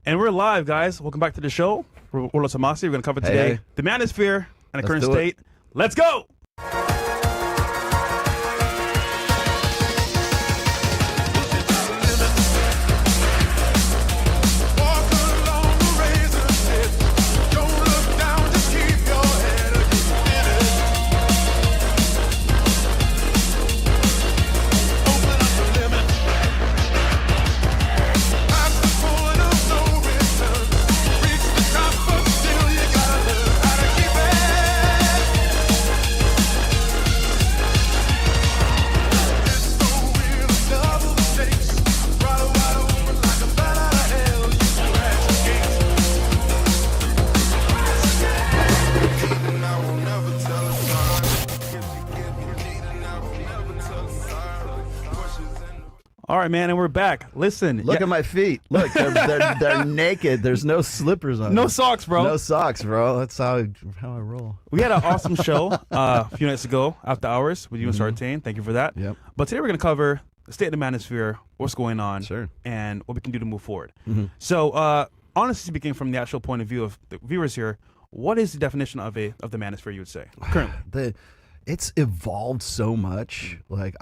And we're live, guys. Welcome back to the show. We're Rollo Tomassi. We're going to cover today the Manosphere and the current state. Let's go! All right, man, and we're back. Listen. Look at my feet. Look, they're naked. There's no slippers on. No socks, bro. No socks, bro. That's how I roll. We had an awesome show a few nights ago, After Hours, with you and Sartain. Thank you for that. Yep. But today we're going to cover the state of the Manosphere, what's going on, sure, and what we can do to move forward. So, honestly speaking, from the actual point of view of the viewers here, what is the definition of the Manosphere, you would say, currently? It's evolved so much. Like,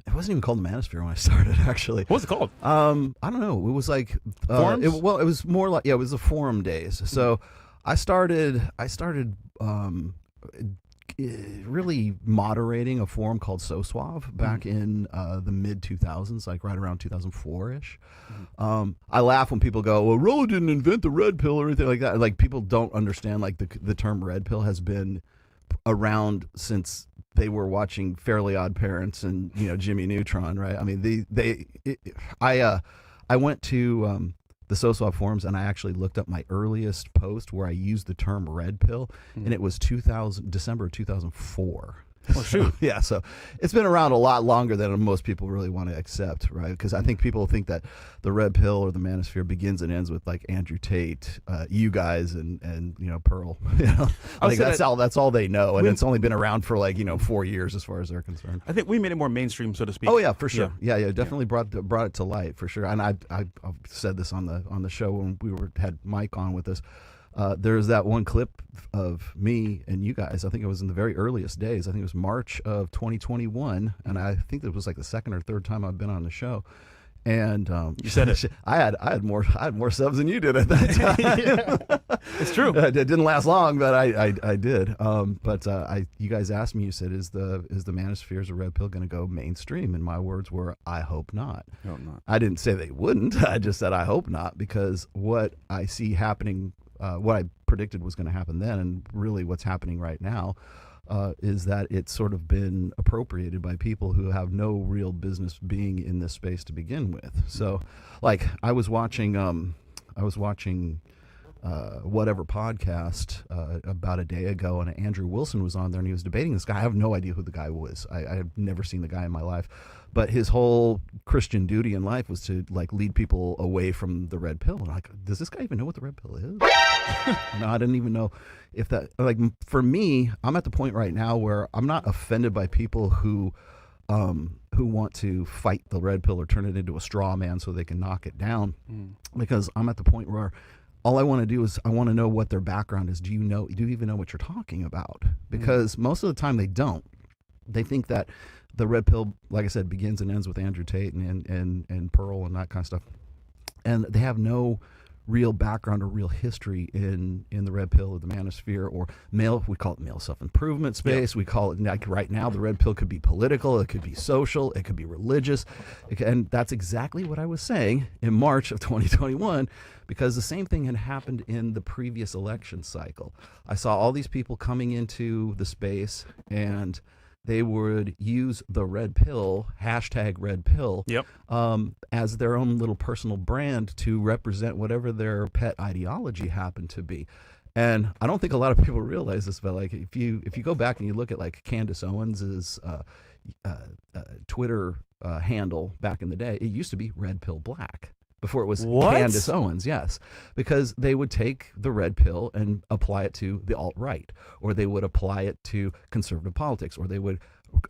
it wasn't even called the Manosphere when I started, actually. What was it called? I don't know. It was like forums? It was more like, it was the forum days. So I started really moderating a forum called So Suave back in the mid 2000s, like right around 2004-ish. I laugh when people go, "Well, Rollo didn't invent the red pill or anything like that." Like, people don't understand, like, the term red pill has been around since they were watching Fairly Odd Parents and, you know, Jimmy Neutron, right? I mean, I went to the SOSWAP forums, and I actually looked up my earliest post where I used the term red pill, and it was December of 2004. Oh, shoot. Yeah, so it's been around a lot longer than most people really want to accept, right? Because I think people think that the red pill or the Manosphere begins and ends with, like, Andrew Tate, you guys, and you know, Pearl. You know, I think that's all they know, and it's only been around for, like, you know, 4 years as far as they're concerned. I think we made it more mainstream, so to speak. Oh yeah, for sure. Yeah, definitely brought it to light, for sure. And I've said this on the show when we had Mike on with us. There's that one clip of me and you guys. I think it was in the very earliest days. I think it was March of 2021, and I think it was like the second or third time I've been on the show. And you said it. I had more subs than you did at that time. It's true. It didn't last long, but I did. You guys asked me. You said, "Is the Manosphere's a red pill going to go mainstream?" And my words were, "I hope not." I hope not. I didn't say they wouldn't. I just said I hope not, because what I see happening. What I predicted was going to happen then, and really what's happening right now, is that it's sort of been appropriated by people who have no real business being in this space to begin with. So, like, I was watching whatever podcast about a day ago, and Andrew Wilson was on there, and he was debating this guy. I have no idea who the guy was. I have never seen the guy in my life, but his whole Christian duty in life was to, like, lead people away from the red pill. And I'm like, does this guy even know what the red pill is? No, I didn't even know if that, like, for me, I'm at the point right now where I'm not offended by people who want to fight the red pill or turn it into a straw man so they can knock it down, because I'm at the point where all I want to do is I want to know what their background is. Do you even know what you're talking about? Because most of the time they don't. They think that the red pill, like I said, begins and ends with Andrew Tate and Pearl and that kind of stuff. And they have no real background or real history in the red pill or the Manosphere or we call it male self-improvement space. We call it, like, right now, the red pill could be political, it could be social, it could be religious. And that's exactly what I was saying in March of 2021, because the same thing had happened in the previous election cycle. I saw all these people coming into the space, and they would use the red pill, hashtag red pill, as their own little personal brand to represent whatever their pet ideology happened to be. And I don't think a lot of people realize this, but, like, if you go back and you look at, like, Candace Owens's Twitter handle back in the day, it used to be Red Pill Black. Before it was Candace Owens, yes. Because they would take the red pill and apply it to the alt-right, or they would apply it to conservative politics, or they would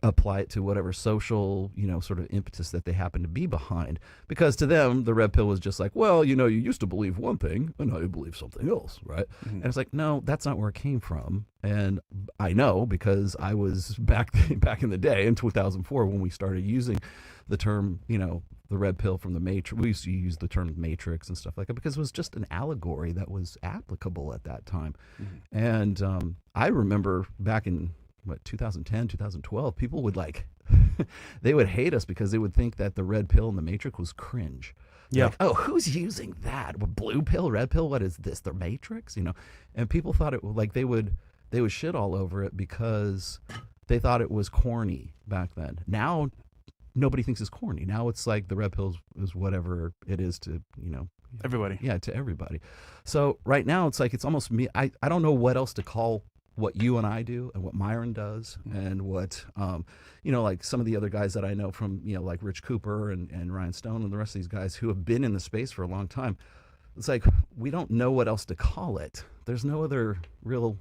apply it to whatever social, sort of impetus that they happen to be behind. Because to them, the red pill was just like, well, you used to believe one thing, and now you believe something else, right? Mm-hmm. And it's like, no, that's not where it came from. And I know because I was back in the day in 2004 when we started using the term, the red pill from the Matrix. We used to use the term Matrix and stuff like that because it was just an allegory that was applicable at that time. Mm-hmm. And I remember back in 2010, 2012, people would they would hate us because they would think that the red pill and the Matrix was cringe. Yeah. Like, oh, who's using that? Blue pill, red pill? What is this? The Matrix? And people thought it they would shit all over it because they thought it was corny back then. Now nobody thinks it's corny. Now it's like the red pill is whatever it is to, everybody. Yeah, to everybody. So right now it's like it's almost me. I don't know what else to call what you and I do and what Myron does and what, like some of the other guys that I know from, like Rich Cooper and Ryan Stone and the rest of these guys who have been in the space for a long time. It's like we don't know what else to call it. There's no other real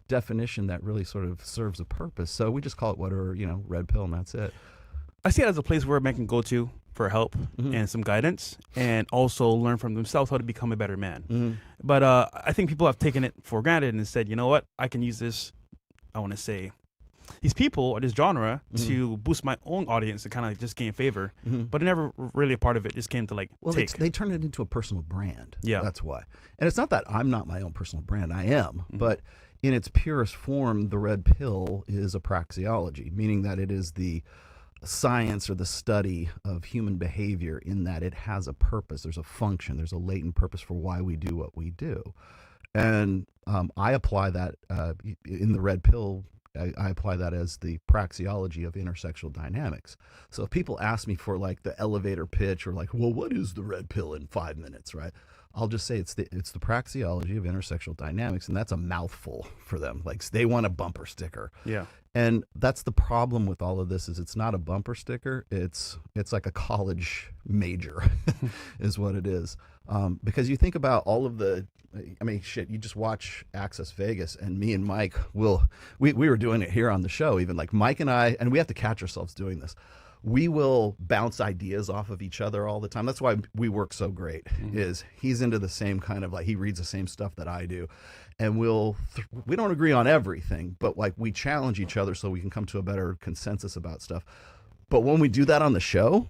definition that really sort of serves a purpose. So we just call it whatever, red pill, and that's it. I see it as a place where men can go to for help and some guidance, and also learn from themselves how to become a better man. Mm-hmm. But I think people have taken it for granted and said, you know what, I can use this, I want to say, these people or this genre to boost my own audience and kind of just gain favor. Mm-hmm. But it never really a part of it. Just came to they turned it into a personal brand. Yeah. That's why. And it's not that I'm not my own personal brand. I am. Mm-hmm. But in its purest form, the red pill is a praxeology, meaning that it is the science or the study of human behavior in that it has a purpose. There's a function. There's a latent purpose for why we do what we do. And I apply that in the red pill. I apply that as the praxeology of intersexual dynamics. So if people ask me for the elevator pitch or well, what is the red pill in 5 minutes, right? I'll just say it's the praxeology of intersexual dynamics, and that's a mouthful for them. They want a bumper sticker. Yeah. And that's the problem with all of this is it's not a bumper sticker. It's like a college major is what it is. Because you think about all of you just watch Access Vegas, and me and Mike we were doing it here on the show, even Mike and I, and we have to catch ourselves doing this. We will bounce ideas off of each other all the time. That's why we work so great. Is he's into the same kind of he reads the same stuff that I do, and we don't agree on everything, but we challenge each other so we can come to a better consensus about stuff. But when we do that on the show,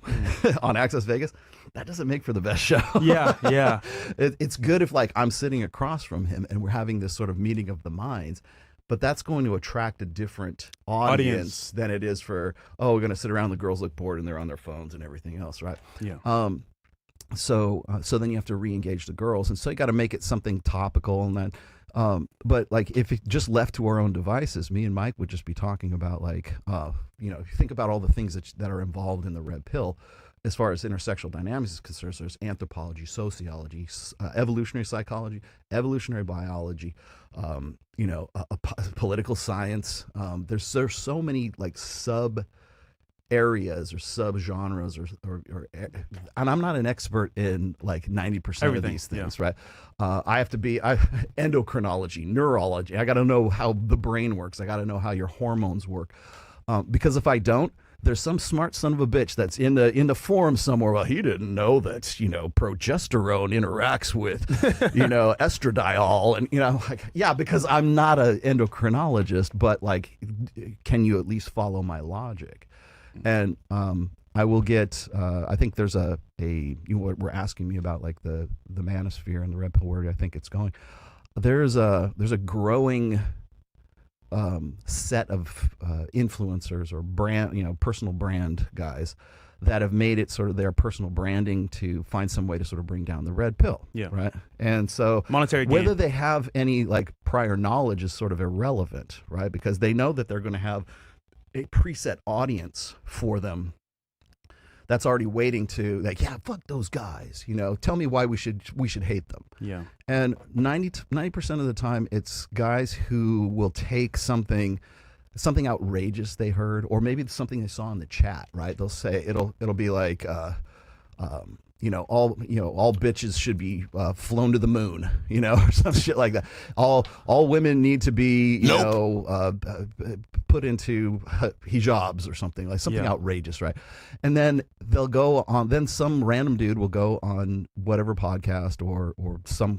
on Access Vegas, that doesn't make for the best show. Yeah. It's good if I'm sitting across from him and we're having this sort of meeting of the minds. But that's going to attract a different audience than it is for, we're going to sit around, the girls look bored and they're on their phones and everything else, right? Yeah. So then you have to re-engage the girls. And so you got to make it something topical and then, but if it just left to our own devices, me and Mike would just be talking about if you think about all the things that are involved in the red pill, as far as intersexual dynamics is concerned, there's anthropology, sociology, evolutionary psychology, evolutionary biology, political science. There's so many sub areas or sub genres or and I'm not an expert in 90% of these things, right? I have to be endocrinology, neurology. I got to know how the brain works. I got to know how your hormones work, because if I don't, there's some smart son of a bitch that's in the forum somewhere. Well, he didn't know that progesterone interacts with estradiol, and yeah, because I'm not an endocrinologist, but can you at least follow my logic? And I will get. I think there's what we're asking me about the Manosphere and the Redp word. I think it's going. There's a growing set of influencers or brand, personal brand guys that have made it sort of their personal branding to find some way to sort of bring down the red pill. Yeah. Right. And so monetary gain. Whether they have any prior knowledge is sort of irrelevant, right? Because they know that they're going to have a preset audience for them that's already waiting to fuck those guys, tell me why we should hate them. Yeah. And 90% of the time it's guys who will take something outrageous they heard, or maybe something they saw in the chat, right? They'll say it'll be all bitches should be flown to the moon, or some shit like that. All women need to be, put into hijabs or something outrageous, right? And then they'll go on. Then some random dude will go on whatever podcast or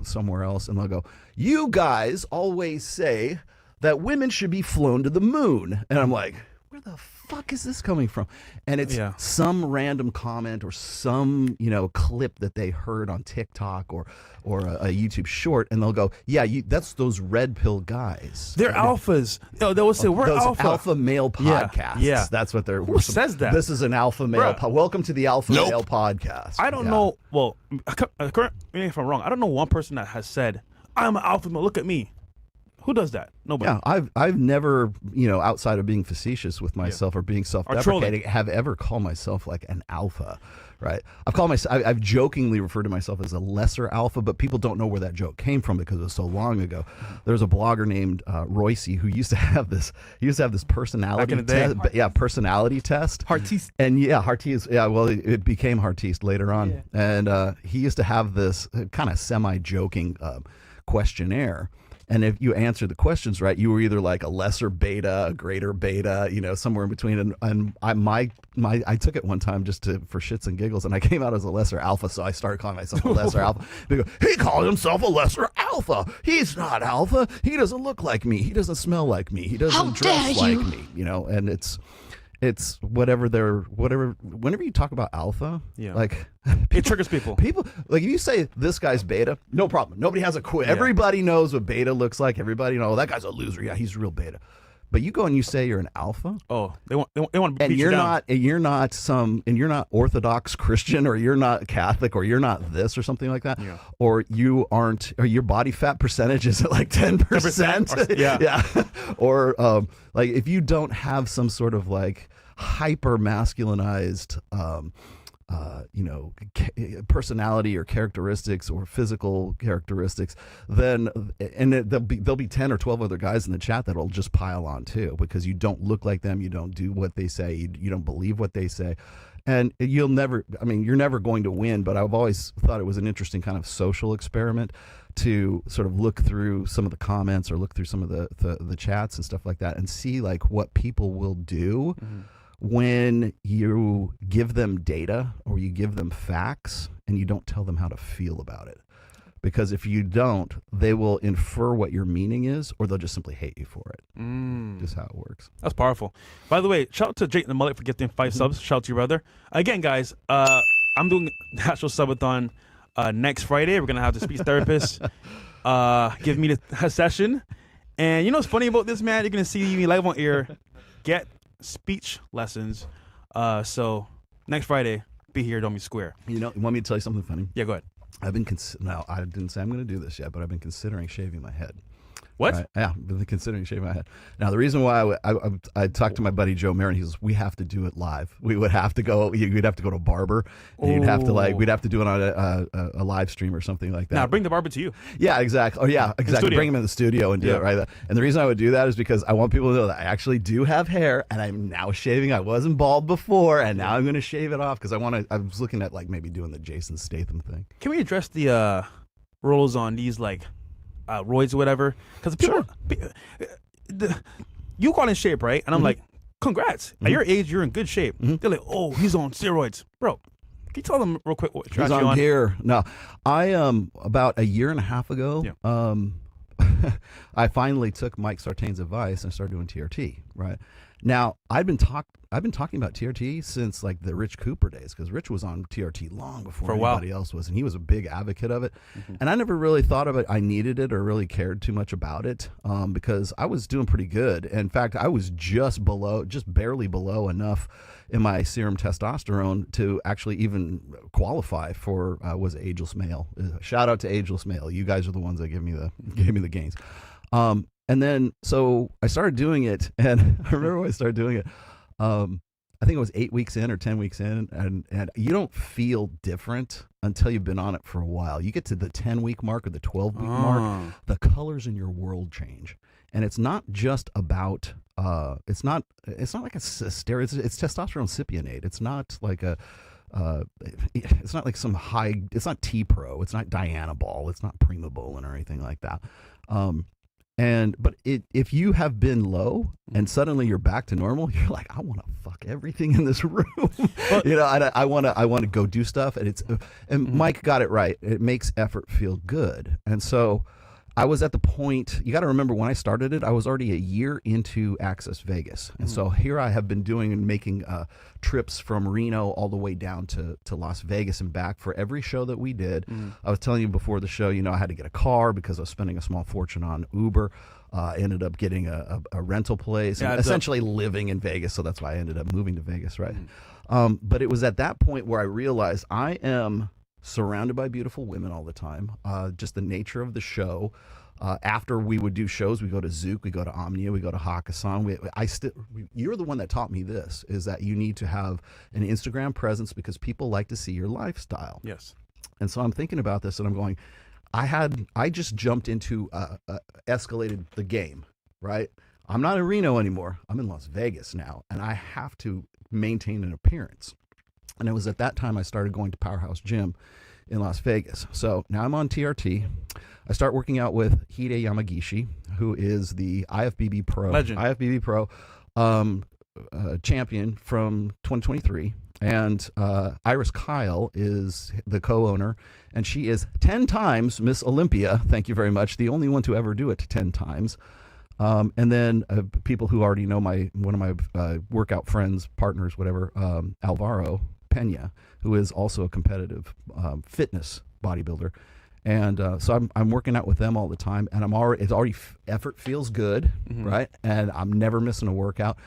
somewhere else, and they'll go, "You guys always say that women should be flown to the moon," and I'm like, where the fuck is this coming from? And it's some random comment or some clip that they heard on TikTok or a YouTube short, and they'll go, that's those red pill guys. They're alphas. They will say we're those alpha male podcasts. Yeah. That's what they're. Who says that? This is an alpha male. Welcome to the alpha male podcast. I don't know. Well, correct me if I'm wrong. I don't know one person that has said, "I'm an alpha male. Look at me." Who does that? Nobody. Yeah, I've never, outside of being facetious with myself or being self-deprecating, have ever called myself like an alpha, right? I've jokingly referred to myself as a lesser alpha, but people don't know where that joke came from because it was so long ago. There's a blogger named Royce who used to have this. He used to have this personality test. Personality test. Heartiste. And Heartiste. Yeah, well, it became Heartiste later on, and he used to have this kind of semi-joking questionnaire. And if you answer the questions right, you were either like a lesser beta, a greater beta, somewhere in between. And I took it one time just for shits and giggles, and I came out as a lesser alpha, so I started calling myself a lesser alpha. He called himself a lesser alpha. He's not alpha. He doesn't look like me. He doesn't smell like me. He doesn't dress like me. And it's whatever. Whenever you talk about alpha, like it triggers people. People like if you say this guy's beta, no problem. Nobody has a clue. Everybody knows what beta looks like. Everybody knows that guy's a loser. Yeah, he's real beta. But you go and you say you're an alpha. Oh, they want to beat you down. You're not Orthodox Christian, or you're not Catholic, or you're not this or something like that. Yeah. Or you aren't, or your body fat percentage is at like 10%. Yeah. Or like if you don't have some sort of like hyper masculinized personality or characteristics or physical characteristics, then there'll be 10 or 12 other guys in the chat that'll just pile on too, because you don't look like them, you don't do what they say, you don't believe what they say, and you're never going to win. But I've always thought it was an interesting kind of social experiment to sort of look through some of the comments or look through some of the chats and stuff like that and see like what people will do when you give them data or you give them facts and you don't tell them how to feel about it. Because if you don't, they will infer what your meaning is, or they'll just simply hate you for it. Just how it works. That's powerful. By the way, shout out to Jake the Mullet for getting 5 subs. Shout out to your brother. Again, guys, I'm doing Natural Subathon next Friday. We're going to have the speech therapist give me the session. And you know what's funny about this, man? You're going to see me live on air get speech lessons. So next Friday, be here, don't be square. You want me to tell you something funny? Yeah, go ahead. I didn't say I'm going to do this yet, but I've been considering shaving my head. What? Right? Yeah, I've been considering shaving my head. Now, the reason why I talked to my buddy Joe Marin, he says, we have to do it live. We would have to go, you'd have to go to a barber, and we'd have to do it on a live stream or something like that. Now, bring the barber to you. Yeah, exactly. Oh, yeah, exactly. Bring him in the studio and do it right. And the reason I would do that is because I want people to know that I actually do have hair, and I'm now shaving. I wasn't bald before, and now I'm going to shave it off because I was looking at like maybe doing the Jason Statham thing. Can we address the rolls on these like roids or whatever? Because people, you got in shape, right? And I'm like, congrats. At your age, you're in good shape. They're like, oh, he's on steroids. Bro, can you tell them real quick what he's on gear? No, I about a year and a half ago, I finally took Mike Sartain's advice and started doing TRT, right? Now, I've been talking about TRT since like the Rich Cooper days, because Rich was on TRT long before anybody else was, and he was a big advocate of it. And I never really thought of it, I needed it or really cared too much about it, because I was doing pretty good. In fact, I was just barely below enough in my serum testosterone to actually even qualify for was Ageless Male. Shout out to Ageless Male. You guys are the ones that gave me the gains. And then, so I started doing it, and I remember when I started doing it, I think it was 8 weeks in or 10 weeks in, and you don't feel different until you've been on it for a while. You get to the 10-week mark or the 12-week mark, the colors in your world change. And it's not just about, it's not like a steroid, it's testosterone cypionate. It's not like it's not like some high. It's not T Pro. It's not Diana Ball. It's not Prima Bowling or anything like that. But if you have been low and suddenly you're back to normal, you're like, I want to fuck everything in this room. You know, I want to go do stuff, and Mike got it right. It makes effort feel good, and so I was at the point. You got to remember when I started it, I was already a year into Access Vegas, and so here I have been doing and making trips from Reno all the way down to Las Vegas and back for every show that we did. I was telling you before the show, you know, I had to get a car because I was spending a small fortune on Uber. Ended up getting a rental place, and essentially living in Vegas. So that's why I ended up moving to Vegas, right? But it was at that point where I realized I am surrounded by beautiful women all the time. Just the nature of the show. After we would do shows, we go to Zook, we go to Omnia, we go to Hakkasan. You're the one that taught me this, is that you need to have an Instagram presence because people like to see your lifestyle. Yes. And so I'm thinking about this and I'm going, I just jumped into, escalated the game, right? I'm not in Reno anymore. I'm in Las Vegas now, and I have to maintain an appearance. And it was at that time I started going to Powerhouse Gym in Las Vegas. So now I'm on TRT. I start working out with Hide Yamagishi, who is the IFBB Pro, Legend. IFBB Pro champion from 2023. And Iris Kyle is the co-owner, and she is 10 times Miss Olympia. Thank you very much. The only one to ever do it 10 times. And then people who already know one of my workout friends, partners, whatever, Alvaro Pena, who is also a competitive fitness bodybuilder. And so I'm working out with them all the time, and effort feels good, right? And I'm never missing a workout.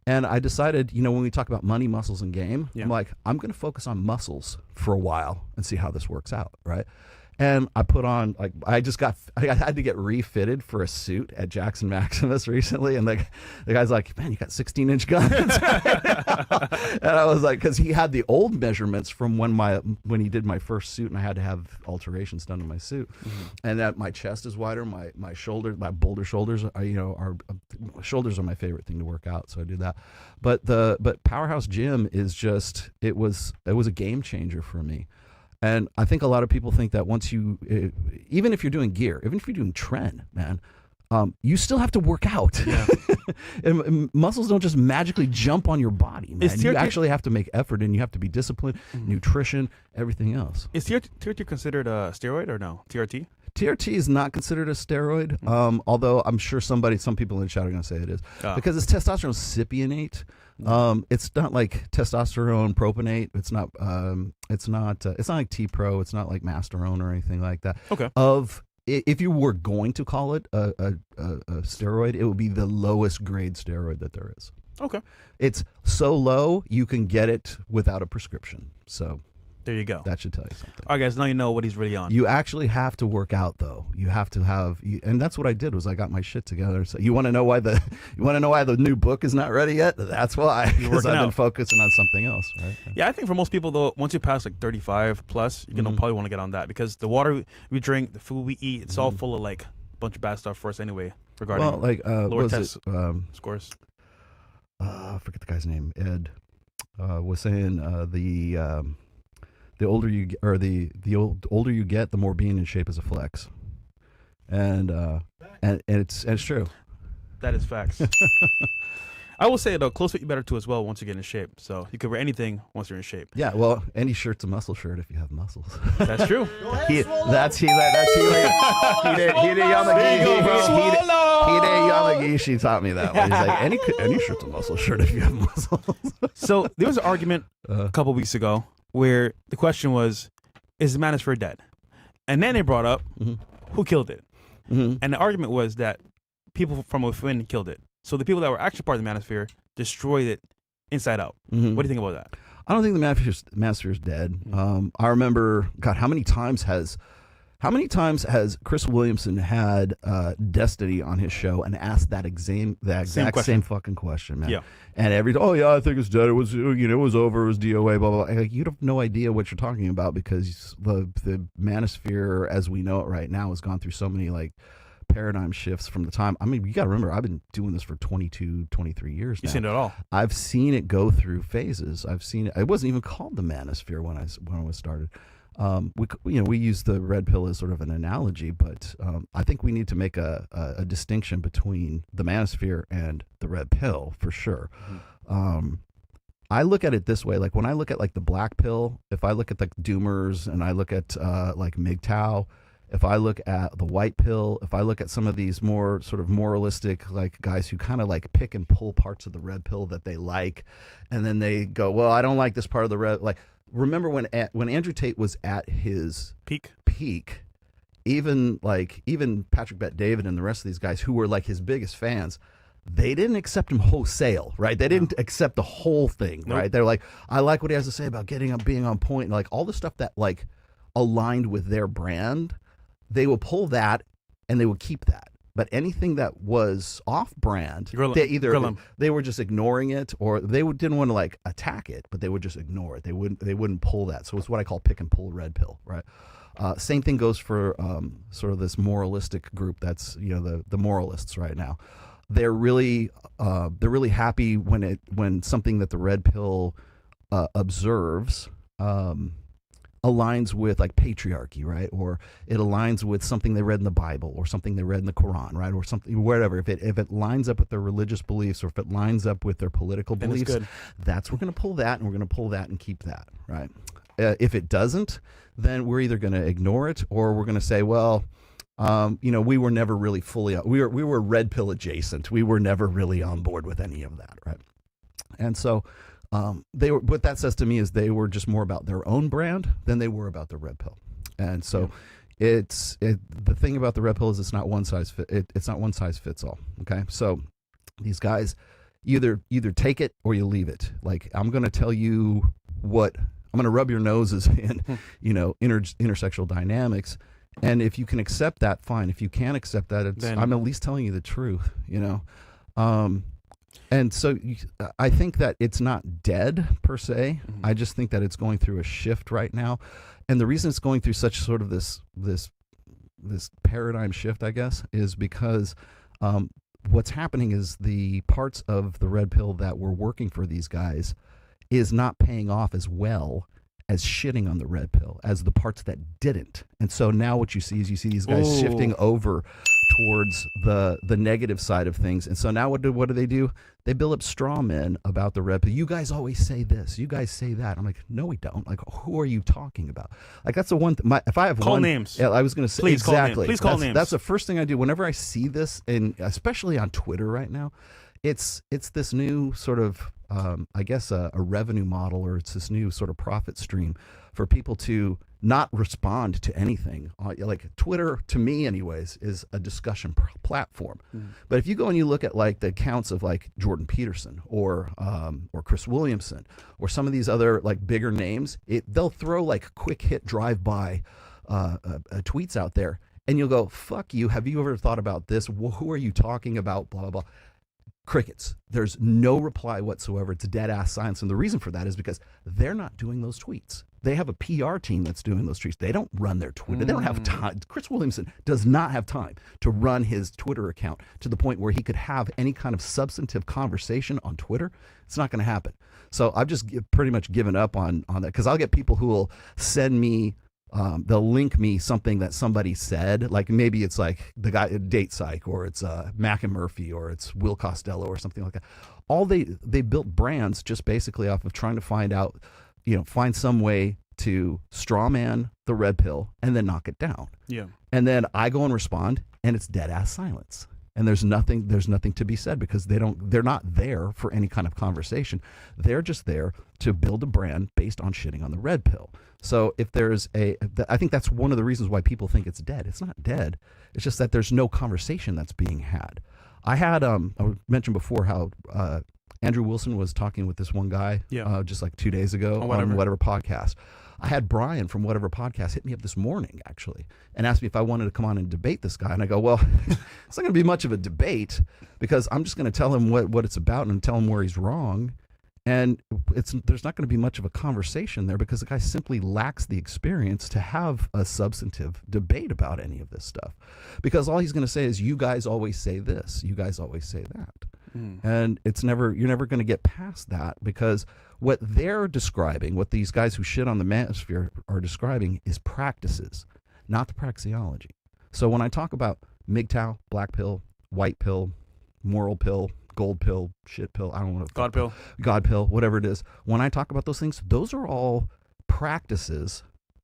And I decided, you know, when we talk about money, muscles, and game, I'm like, I'm going to focus on muscles for a while and see how this works out, right? And I put on, like, I had to get refitted for a suit at Jackson Maximus recently. And the guy's like, man, you got 16-inch guns. And I was like, because he had the old measurements from when he did my first suit, and I had to have alterations done to my suit. And that my chest is wider, my boulder shoulders shoulders are my favorite thing to work out. So I do that. But Powerhouse Gym is just, it was a game changer for me. And I think a lot of people think that once even if you're doing gear, even if you're doing trend, man, you still have to work out. Yeah. and muscles don't just magically jump on your body, man. You actually have to make effort, and you have to be disciplined, nutrition, everything else. Is TRT considered a steroid or no? TRT? TRT is not considered a steroid, although I'm sure some people in the chat are going to say it is, because it's testosterone cypionate. It's not like testosterone propionate. It's not like T Pro. It's not like Masterone or anything like that. Okay. If you were going to call it a steroid, it would be the lowest grade steroid that there is. Okay. It's so low you can get it without a prescription. So there you go. That should tell you something. All right, guys. Now you know what he's really on. You actually have to work out, though. You have to have, and that's what I did. Was I got my shit together. So you want to know why the new book is not ready yet? That's why. Because I've been focusing on something else, right? Yeah, I think for most people, though, once you pass like 35 plus, you're gonna probably want to get on that, because the water we drink, the food we eat, it's all full of like a bunch of bad stuff for us anyway. Regarding lower test scores. I forget the guy's name. Ed was saying the older you get, or the older you get, the more being in shape is a flex, and it's true. That is facts. I will say though, clothes fit you better too as well once you get in shape. So you can wear anything once you're in shape. Yeah, well, any shirt's a muscle shirt if you have muscles. That's true. Hide Yamagishi taught me that one. He's like, any shirt's a muscle shirt if you have muscles. So there was an argument a couple weeks ago where the question was, is the Manosphere dead? And then they brought up, who killed it? And the argument was that people from within killed it. So the people that were actually part of the Manosphere destroyed it inside out. What do you think about that? I don't think the Manosphere is dead. I remember, God, how many times has Chris Williamson had Destiny on his show and asked that exact same fucking question, man? Yeah. And I think it's dead. It was, it was over. It was DOA. Blah blah. Blah. Like, you have no idea what you're talking about, because the Manosphere, as we know it right now, has gone through so many like paradigm shifts from the time. I mean, you got to remember, I've been doing this for 22, 23 years now. You've seen it all. I've seen it go through phases. I've seen it. It wasn't even called the Manosphere when I was started. We use the red pill as sort of an analogy, but I think we need to make a distinction between the Manosphere and the red pill for sure. Mm-hmm. I look at it this way, like when I look at like the black pill, if I look at like doomers and I look at like MGTOW, if I look at the white pill, if I look at some of these more sort of moralistic like guys who kind of like pick and pull parts of the red pill that they like, and then they go, well, I don't like this part of the red. Like, remember when Andrew Tate was at his peak, even Patrick Bet-David and the rest of these guys who were like his biggest fans, they didn't accept him wholesale, right? They didn't accept the whole thing, right? They're like, I like what he has to say about getting up, being on point, and like all the stuff that like aligned with their brand. They will pull that and they will keep that. But anything that was off-brand, they were just ignoring it, or they didn't want to like attack it, but they would just ignore it. They wouldn't pull that. So it's what I call pick and pull red pill, right? Same thing goes for sort of this moralistic group. That's the moralists right now. They're really happy when something that the red pill observes aligns with like patriarchy, right? Or it aligns with something they read in the Bible or something they read in the Quran, right? Or something, whatever. If it lines up with their religious beliefs or if it lines up with their political beliefs, we're going to pull that and we're going to pull that and keep that, right? If it doesn't, then we're either going to ignore it or we're going to say, well, we were never really fully, we were red pill adjacent. We were never really on board with any of that, right? And so what that says to me is they were just more about their own brand than they were about the red pill. And so the thing about the red pill is it's not one size fits all. Okay. So these guys either take it or you leave it. Like, I'm going to tell you I'm going to rub your noses in, intersexual dynamics. And if you can accept that, fine. If you can't accept that, I'm at least telling you the truth, And so I think that it's not dead per se. Mm-hmm. I just think that it's going through a shift right now. And the reason it's going through such sort of this paradigm shift, I guess, is because what's happening is the parts of the red pill that were working for these guys is not paying off as well as shitting on the red pill as the parts that didn't. And so now what you see is these guys shifting over towards the negative side of things. And so now what do they do? They build up straw men about the red pill. You guys always say this. You guys say that. I'm like, no, we don't. Like, who are you talking about? Like, that's the one. If I have call names. Yeah, I was going to say please exactly. Please call names. That's the first thing I do whenever I see this, and especially on Twitter right now. It's this new sort of I guess a revenue model, or it's this new sort of profit stream for people to not respond to anything. Like Twitter, to me anyways, is a discussion platform. Mm. But if you go and you look at like the accounts of like Jordan Peterson or Chris Williamson or some of these other like bigger names, they'll throw like quick hit drive-by tweets out there, and you'll go, fuck you, have you ever thought about this? Who are you talking about? Blah, blah, blah. Crickets. There's no reply whatsoever. It's dead ass silence. And the reason for that is because they're not doing those tweets. They have a PR team that's doing those tweets. They don't run their Twitter. They don't have time. Chris Williamson does not have time to run his Twitter account to the point where he could have any kind of substantive conversation on Twitter. It's not going to happen. So I've just pretty much given up on that, because I'll get people who will send me they'll link me something that somebody said, like maybe it's like the guy at Date Psych, or it's Mac and Murphy, or it's Will Costello, or something like that. All they built brands just basically off of trying to find out, find some way to straw man the red pill and then knock it down. Yeah. And then I go and respond, and it's dead ass silence. And there's nothing to be said, because they're not there for any kind of conversation. They're just there to build a brand based on shitting on the red pill. So if there's I think that's one of the reasons why people think it's dead. It's not dead. It's just that there's no conversation that's being had. I had, I mentioned before how Andrew Wilson was talking with this one guy just like 2 days ago on whatever podcast. I had Brian from whatever podcast hit me up this morning, actually, and asked me if I wanted to come on and debate this guy. And I go, well, it's not going to be much of a debate, because I'm just going to tell him what it's about and tell him where he's wrong. And there's not going to be much of a conversation there because the guy simply lacks the experience to have a substantive debate about any of this stuff. Because all he's going to say is, you guys always say this, you guys always say that. And you're never going to get past that, because what they're describing, what these guys who shit on the Manosphere are describing, is practices, not the praxeology. So when I talk about MGTOW, black pill, white pill, moral pill, gold pill, shit pill, I don't know. God pill, whatever it is. When I talk about those things, those are all practices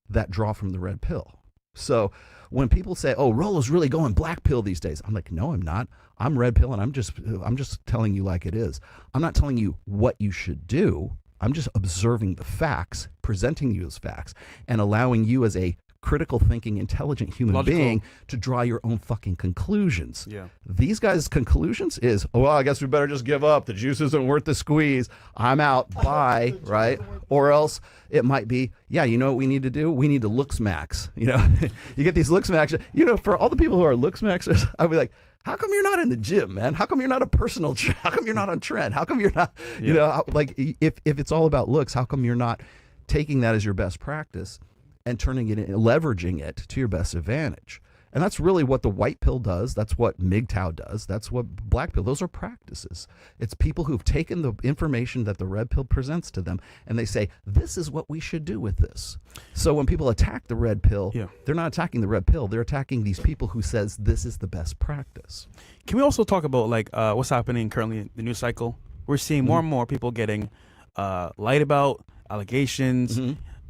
that draw from the red pill. So when people say, oh, Rollo's really going black pill these days, I'm like, no, I'm not. I'm red pill, and I'm just telling you like it is. I'm not telling you what you should do. I'm just observing the facts, presenting you as facts, and allowing you as a critical thinking, intelligent human being to draw your own fucking conclusions. Yeah. These guys' conclusions is, oh, well, I guess we better just give up. The juice isn't worth the squeeze. I'm out. Bye. Right? Or else it might be, yeah, you know what we need to do? We need to looks max. You know, you get these looks max. You know, for all the people who are looks maxers, I'd be like, how come you're not in the gym, man? How come you're not a personal trainer? How come you're not on trend? How come you're not, you know, like if it's all about looks, how come you're not taking that as your best practice and turning it, leveraging it to your best advantage? And that's really what the white pill does. That's what MGTOW does. That's what black pill. Those are practices. It's people who've taken the information that the red pill presents to them, and they say, this is what we should do with this. So when people attack the red pill, they're not attacking the red pill. They're attacking these people who says this is the best practice. Can we also talk about like what's happening currently in the news cycle? We're seeing more and more people getting lied about, allegations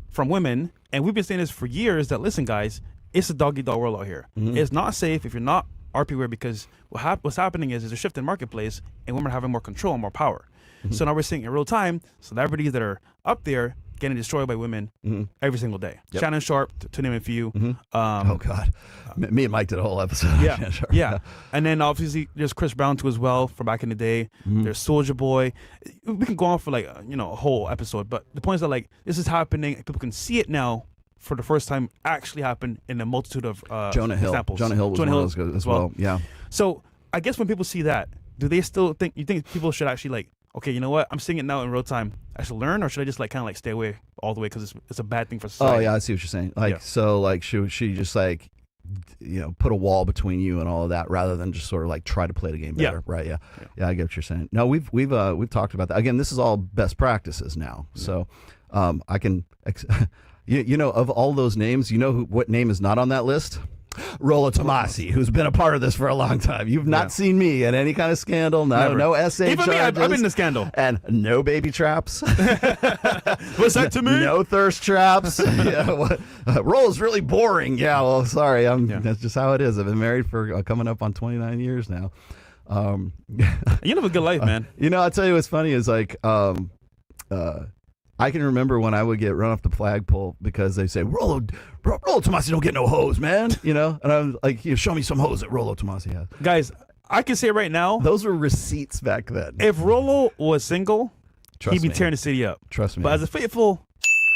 from women. And we've been saying this for years, that, listen, guys, it's a dog-eat-dog world out here. It's not safe if you're not RP-aware, because what's happening is there's a shift in marketplace, and women are having more control and more power. So now we're seeing in real time celebrities that are up there getting destroyed by women every single day. Shannon Sharp, to name a few. Oh, God. Me and Mike did a whole episode. Yeah. And then obviously there's Chris Brown, too, as well, from back in the day. There's Soulja Boy. We can go on for like, you know, a whole episode. But the point is that, like, this is happening. People can see it now for the first time actually happen in a multitude of examples. Jonah Hill was one of those as well. Yeah. So I guess when people see that, do they still think, you think people should actually like, okay, you know what, I'm seeing it now in real time, I should learn, or should I just like kind of like stay away all the way because it's a bad thing for society? Oh yeah, I see what you're saying. Like, so like should she just like, you know, put a wall between you and all of that, rather than just sort of like try to play the game better? Right. Yeah, I get what you're saying. No, we've talked about that. Again, this is all best practices now. So I can you know, of all those names, you know what name is not on that list? Rollo Tomassi, who's been a part of this for a long time. You've not seen me in any kind of scandal. No essay Even charges. me, I've been in the scandal. And no baby traps. What's that to me? No thirst traps. Rollo's really boring. Yeah, well, sorry. That's just how it is. I've been married for coming up on 29 years now. You live a good life, man. You know, I'll tell you what's funny is like, I can remember when I would get run off the flagpole because they say, Rollo Tomassi don't get no hoes, man. You know, and I'm like, you show me some hoes that Rollo Tomassi has. Guys, I can say right now, those were receipts back then. If Rollo was single, he'd be tearing the city up. Trust me. But as a faithful,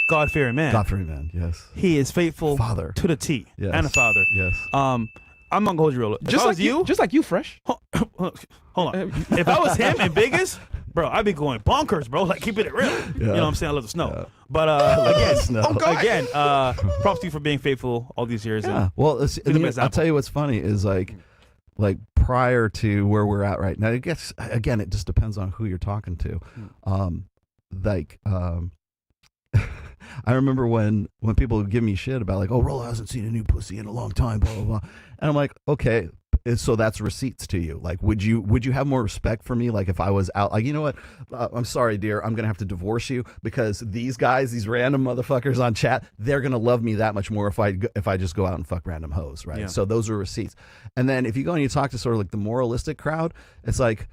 God-fearing man, yes, he is faithful father to the T, and a father. Yes. I'm not gonna hold you, Rollo. Just like you, Fresh. Hold on. If I was him in Vegas, bro, I'd be going bonkers, bro. Like, keeping it real. You know what I'm saying? I love the snow. But again, props to you for being faithful all these years. Yeah. Well, I'll tell you what's funny is like prior to where we're at right now, it gets, again, it just depends on who you're talking to. I remember when people would give me shit about like, oh, Rollo hasn't seen a new pussy in a long time, blah, blah, blah. And I'm like, okay, so that's receipts to you. Like, would you have more respect for me? Like if I was out, like, you know what? I'm sorry, dear. I'm going to have to divorce you because these guys, these random motherfuckers on chat, they're going to love me that much more if I just go out and fuck random hoes. Right. Yeah. So those are receipts. And then if you go and you talk to sort of like the moralistic crowd, it's like,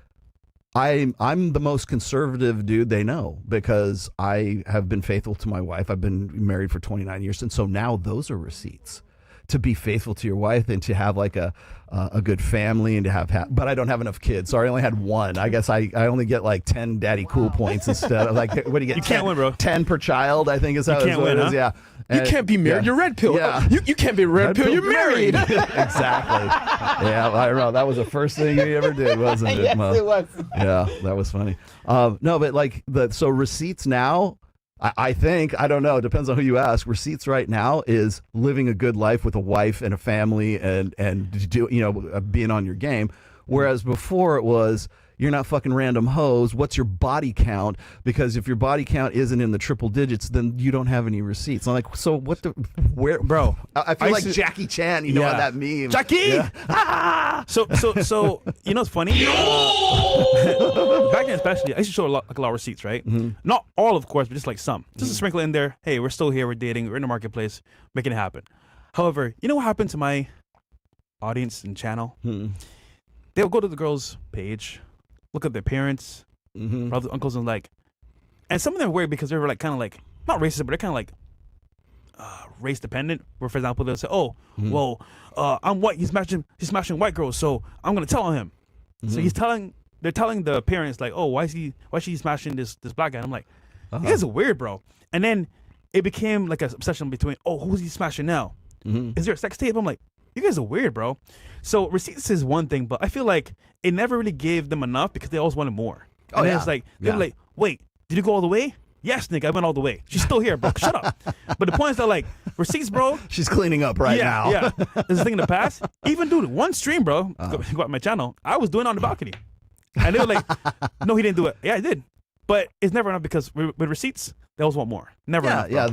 I'm the most conservative dude they know because I have been faithful to my wife. I've been married for 29 years. And so now those are receipts to be faithful to your wife and to have like a good family and to have, but I don't have enough kids. So I only had one. I guess I only get like 10 daddy cool points instead of like, what do you get? You can't win, bro. 10 per child, I think is how you can't win, it is. Huh? You can't be married. You're red pill. Yeah. You can't be red pill. You're married. Exactly. Yeah, I don't know. That was the first thing he ever did, wasn't it? Yes, it was. Yeah, that was funny. No, but like so receipts now. I think, I don't know, it depends on who you ask. Receipts right now is living a good life with a wife and a family and being on your game. Whereas before it was, you're not fucking random hoes. What's your body count? Because if your body count isn't in the triple digits, then you don't have any receipts. I'm like, so where, bro? I feel like Jackie Chan, you know that meme. Jackie! Yeah. Ah! So, you know what's funny? Back then especially, I used to show a lot of receipts, right? Mm-hmm. Not all, of course, but just like some. Just to sprinkle in there, hey, we're still here, we're dating, we're in the marketplace, making it happen. However, you know what happened to my audience and channel? They'll go to the girl's page, look at their parents, brothers, uncles, and some of them are weird because they were like kind of like not racist, but they're kind of like race dependent. Where, for example, they'll say, "Oh, well, I'm white. He's smashing white girls, so I'm gonna tell on him." So they're telling the parents like, "Oh, why is she smashing this black guy?" And I'm like, "You guys are weird, bro." And then it became like an obsession between, "Oh, who's he smashing now? Is there a sex tape?" I'm like, you guys are weird, bro. So receipts is one thing, but I feel like it never really gave them enough because they always wanted more. And then it's like, they're like, wait, did you go all the way? Yes, nigga, I went all the way. She's still here, bro. Shut up. But the point is that, like, receipts, bro. She's cleaning up now. Yeah. There's a thing in the past. Even, dude, one stream, bro, go on my channel, I was doing it on the balcony. And they were like, no, he didn't do it. Yeah, I did. But it's never enough because with receipts, they always want more. Never enough. Yeah,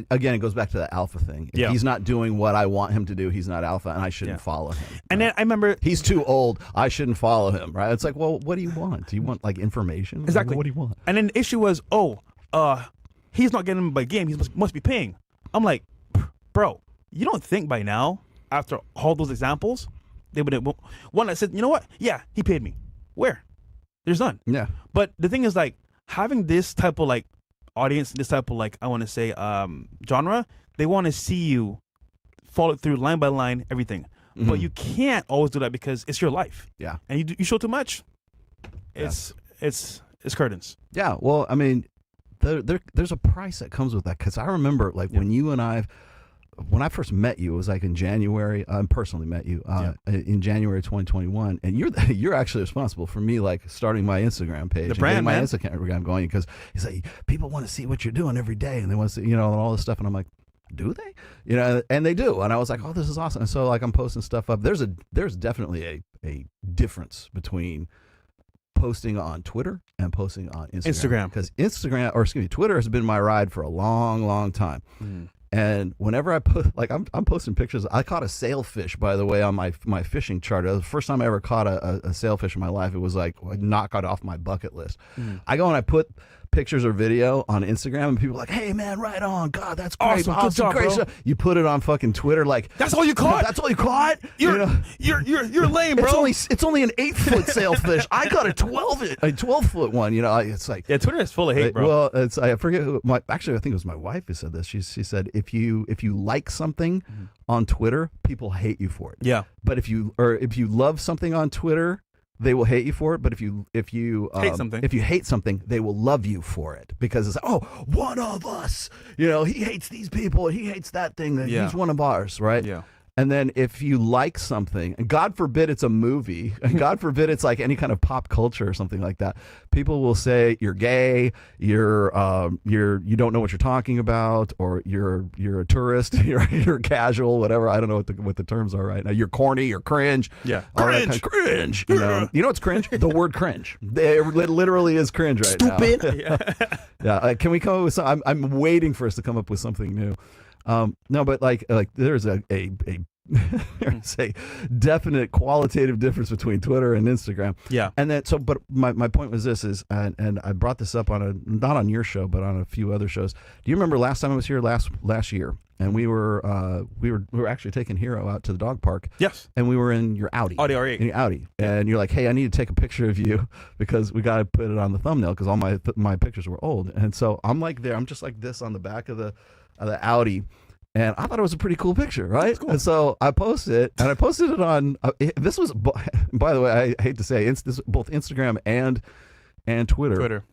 again, it goes back to the alpha thing. If he's not doing what I want him to do, he's not alpha, and I shouldn't follow him. And then I remember... He's too old. I shouldn't follow him, right? It's like, well, what do you want? Do you want, like, information? Exactly. Like, what do you want? And then the issue was, he's not getting by game. He must be paying. I'm like, bro, you don't think by now, after all those examples, they would have... One that said, you know what? Yeah, he paid me. Where? There's none. Yeah. But the thing is, like, having this type of, like, audience, this type of, like, I want to say genre, they want to see you follow through line by line everything, but you can't always do that because it's your life. Yeah. And you show too much, it's curtains. Yeah. Well, I mean, there's a price that comes with that, because I remember, like, when you and when I first met you, it was like in January. I personally met you in January 2021, and you're actually responsible for me, like, starting my Instagram page, the brand, and my man. Instagram going, because he's like, people want to see what you're doing every day, and they want to see, and all this stuff, and I'm like, do they? And they do, and I was like, oh, this is awesome. And so, like, I'm posting stuff up. There's definitely a difference between posting on Twitter and posting on Instagram, because Twitter has been my ride for a long, long time. And whenever I put, like, I'm posting pictures. I caught a sailfish, by the way, on my fishing chart. It was the first time I ever caught a sailfish in my life. It was like knocked off my bucket list. I go and I put pictures or video on Instagram, and people are like, hey, man, right on. God, that's great. Awesome. Good job, great bro. stuff. You put it on fucking Twitter, like, that's all you caught? That's all you caught? You're lame, bro. It's only an 8-foot sailfish. I got a 12-foot one. It's like, yeah, Twitter is full of hate, bro. Well, I forget who. Actually, I think it was my wife who said this. She said, if you like something on Twitter, people hate you for it. Yeah. But if you love something on Twitter, they will hate you for it. But if you hate something, they will love you for it, because it's like, oh, one of us. He hates these people, and he hates that thing. He's one of ours, right? Yeah. And then if you like something, and God forbid it's a movie, and God forbid it's like any kind of pop culture or something like that, people will say you're gay, you don't know what you're talking about, or you're a tourist, you're casual, whatever. I don't know what the terms are right now. You're corny, you're cringe. Yeah. Cringe. Cringe. You know what's cringe? The word cringe. It literally is cringe right now. Stupid. Yeah. Can we come up with some? I'm waiting for us to come up with something new. No, but like there's a definite qualitative difference between Twitter and Instagram. Yeah. And then but my point was this is, and I brought this up not on your show, but on a few other shows. Do you remember last time I was here last year, and we were actually taking Hero out to the dog park? Yes. And we were in your Audi. Audi R8. In your Audi. And you're like, hey, I need to take a picture of you because we got to put it on the thumbnail, because all my pictures were old. And so I'm like there, I'm just like this on the back of the Audi, and I thought it was a pretty cool picture, right? Cool. And so I posted it, and I posted it on. This was, by the way, I hate to say, this both Instagram and Twitter.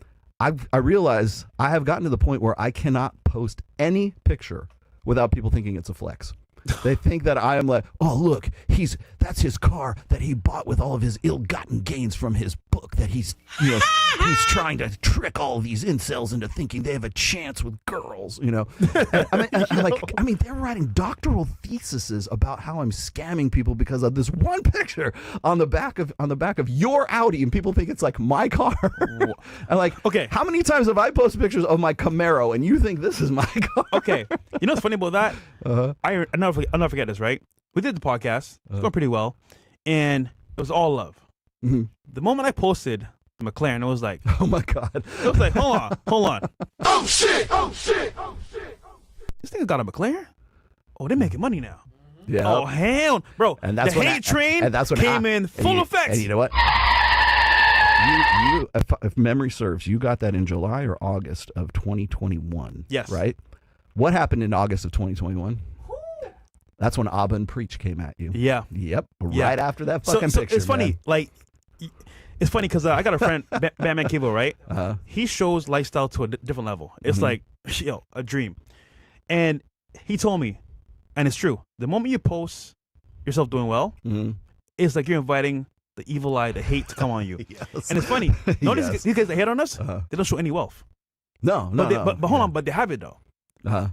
I realize I have gotten to the point where I cannot post any picture without people thinking it's a flex. They think that I am like, oh look, that's his car that he bought with all of his ill-gotten gains from his book that he's trying to trick all these incels into thinking they have a chance with girls, And I mean, they're writing doctoral theses about how I'm scamming people because of this one picture on the back of your Audi, and people think it's like my car. I'm like, okay, how many times have I posted pictures of my Camaro and you think this is my car? Okay, you know what's funny about that? I'll never forget this, right? We did the podcast. It's going pretty well. And it was all love. Mm-hmm. The moment I posted the McLaren, it was like, oh my God. It was like, hold on. Oh shit. This thing's got a McLaren? Oh, they're making money now. Yeah. Oh, hell. Bro, and that's the hate train came in full effect. And you know what? If memory serves, you got that in July or August of 2021. Yes. Right? What happened in August of 2021? That's when Abba and Preach came at you. Yeah. Yep. Right after that fucking picture. It's funny. Man. Like, it's funny because I got a friend, Batman Cable, right? He shows lifestyle to a different level. It's like, a dream. And he told me, and it's true, the moment you post yourself doing well, it's like you're inviting the evil eye, the hate to come on you. Yes. And it's funny. Notice these guys that hate on us, they don't show any wealth. No. But hold on, but they have it though.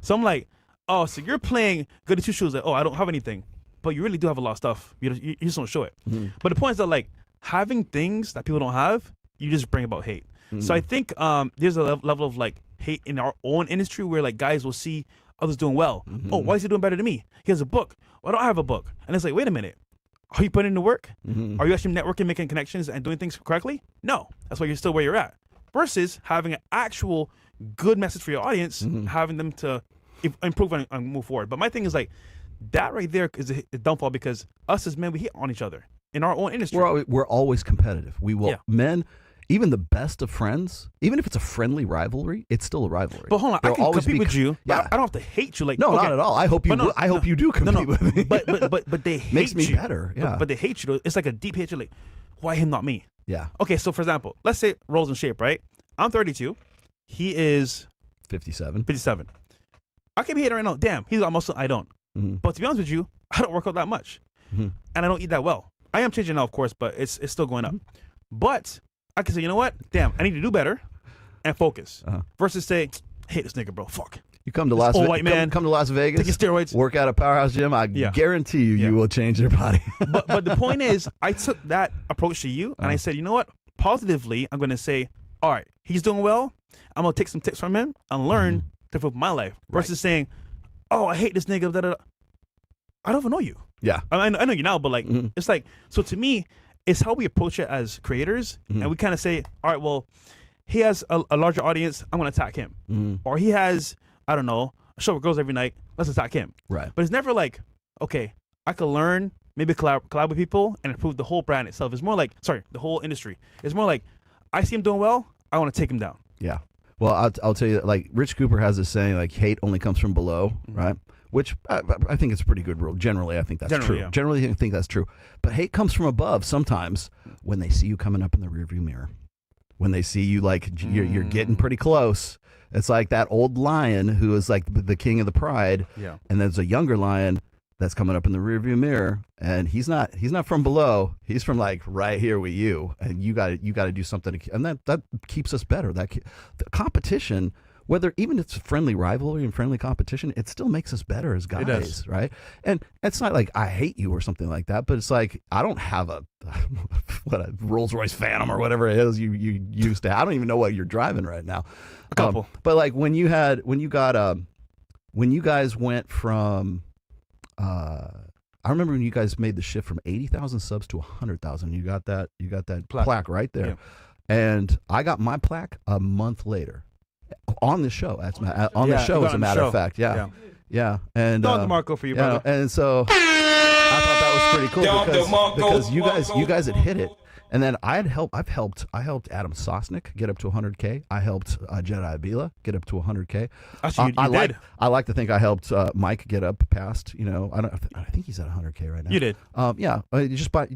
So I'm like, oh, so you're playing goody two shoes. Like, oh, I don't have anything, but you really do have a lot of stuff. You just don't show it. But the point is that like having things that people don't have, you just bring about hate. So I think there's a level of like hate in our own industry where like guys will see others doing well. Oh, why is he doing better than me? He has a book. Well, I don't have a book. And it's like, wait a minute. Are you putting in the work? Are you actually networking, making connections, and doing things correctly? No. That's why you're still where you're at. Versus having an actual good message for your audience, having them to improve and move forward. But my thing is like that right there is a downfall because us as men, we hit on each other in our own industry. We're always competitive. We will men, even the best of friends, even if it's a friendly rivalry, it's still a rivalry. But hold on, I can compete with you. Yeah. I don't have to hate you. Like no, not at all. I hope you. I hope you do compete with me. But they hate makes me you. better. Yeah. But they hate you. It's like a deep hatred. Like, why him, not me? Yeah. Okay, so for example, let's say Rollo's in shape, right? I'm 32. He is 57. I can be hating right now. Damn, he's got muscle. I don't. But to be honest with you, I don't work out that much, and I don't eat that well. I am changing now, of course, but it's still going up. But I can say, you know what? Damn, I need to do better and focus. Versus say, hey, this nigga, bro, fuck. You come to Las Vegas. Come to Las Vegas. Take your steroids. Work out at Powerhouse Gym. I guarantee you will change your body. but the point is, I took that approach to you, and I said, you know what? Positively, I'm going to say, all right, he's doing well. I'm going to take some tips from him and learn to improve my life. Versus saying, oh, I hate this nigga. Da, da, da. I don't even know you. Yeah. I know you now, but like, it's like, so to me, it's how we approach it as creators. And we kind of say, all right, well, he has a larger audience. I'm going to attack him. Or he has, I don't know, a show with girls every night. Let's attack him. Right. But it's never like, okay, I could learn, maybe collab with people and improve the whole brand itself. It's more like, the whole industry. It's more like, I see him doing well. I want to take him down. Yeah. Well, I'll tell you, like Rich Cooper has this saying, like hate only comes from below, right? Which I think it's a pretty good rule. Generally, I think that's true. Yeah. Generally, I think that's true. But hate comes from above sometimes when they see you coming up in the rearview mirror. When they see you like you're getting pretty close. It's like that old lion who is like the king of the pride. Yeah. And there's a younger lion that's coming up in the rearview mirror, and he's not from below. He's from like right here with you, and you got to do something, and that keeps us better. The competition, whether even it's friendly rivalry and friendly competition, it still makes us better as guys, right? And it's not like I hate you or something like that, but it's like I don't have a Rolls Royce Phantom or whatever it is you used to have. I don't even know what you're driving right now. A couple, but like when you guys went from. I remember when you guys made the shift from 80,000 subs to 100,000. You got that plaque right there. Yeah. And I got my plaque a month later on the show. As a matter of fact. Yeah. And Marco for you, brother. And so I thought that was pretty cool because you guys had hit it. And then I helped Adam Sosnick get up to 100K. I helped Jedi Abila get up to 100K. Actually, you did. I like to think I helped Mike get up past. I think he's at 100K right now. You did.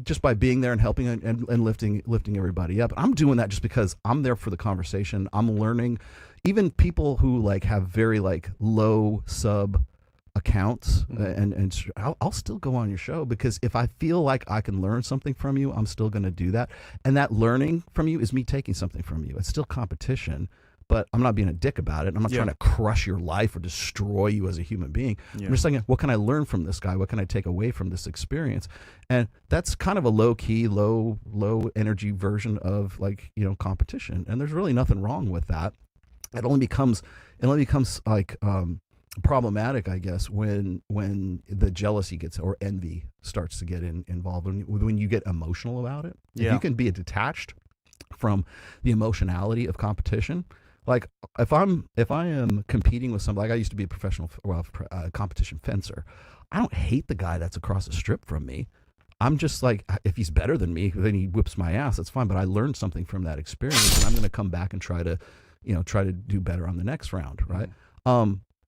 Just by being there and helping and lifting everybody up. I'm doing that just because I'm there for the conversation. I'm learning. Even people who like have very like low sub accounts, and I'll still go on your show, because if I feel like I can learn something from you, I'm still going to do that. And that learning from you is me taking something from you. It's still competition, but I'm not being a dick about it. I'm not trying to crush your life or destroy you as a human being. I'm just saying, what can I learn from this guy? What can I take away from this experience? And that's kind of a low key, low energy version of, like, you know, competition. And there's really nothing wrong with that. It only becomes like problematic, I guess, when the jealousy gets, or envy starts to get involved, when you get emotional about it. If you can be detached from the emotionality of competition, like if I am competing with somebody, like I used to be a professional competition fencer, I don't hate the guy that's across the strip from me. I'm just like, if he's better than me, then he whips my ass, that's fine, but I learned something from that experience, and I'm going to come back and try to do better on the next round, right?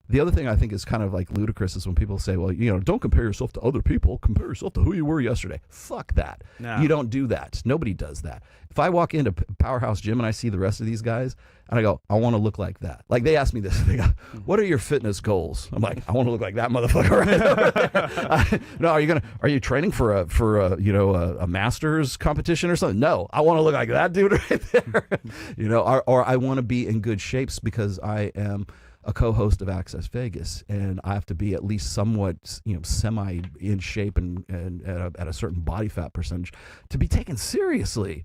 The other thing I think is kind of like ludicrous is when people say, well, you know, don't compare yourself to other people, compare yourself to who you were yesterday. Fuck that. No. You don't do that. Nobody does that. If I walk into Powerhouse Gym and I see the rest of these guys, and I go, I want to look like that. Like, they ask me this, they go, what are your fitness goals? I'm like, I want to look like that motherfucker right over there. No, are you training for a master's competition or something? No, I want to look like that dude right there. You know, or I want to be in good shapes because I am a co-host of Access Vegas, and I have to be at least somewhat, you know, semi in shape and at a certain body fat percentage to be taken seriously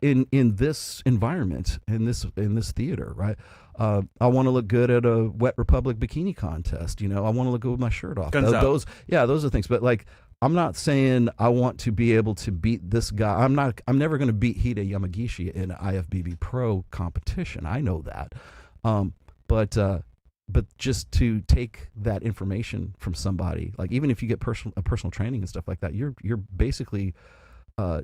in this environment, in this theater, right? I want to look good at a Wet Republic bikini contest. You know, I want to look good with my shirt off. Those are things. But like, I'm not saying I want to be able to beat this guy. I'm never going to beat Hide Yamagishi in IFBB Pro competition. I know that. But just to take that information from somebody, like, even if you get personal training and stuff like that, you're basically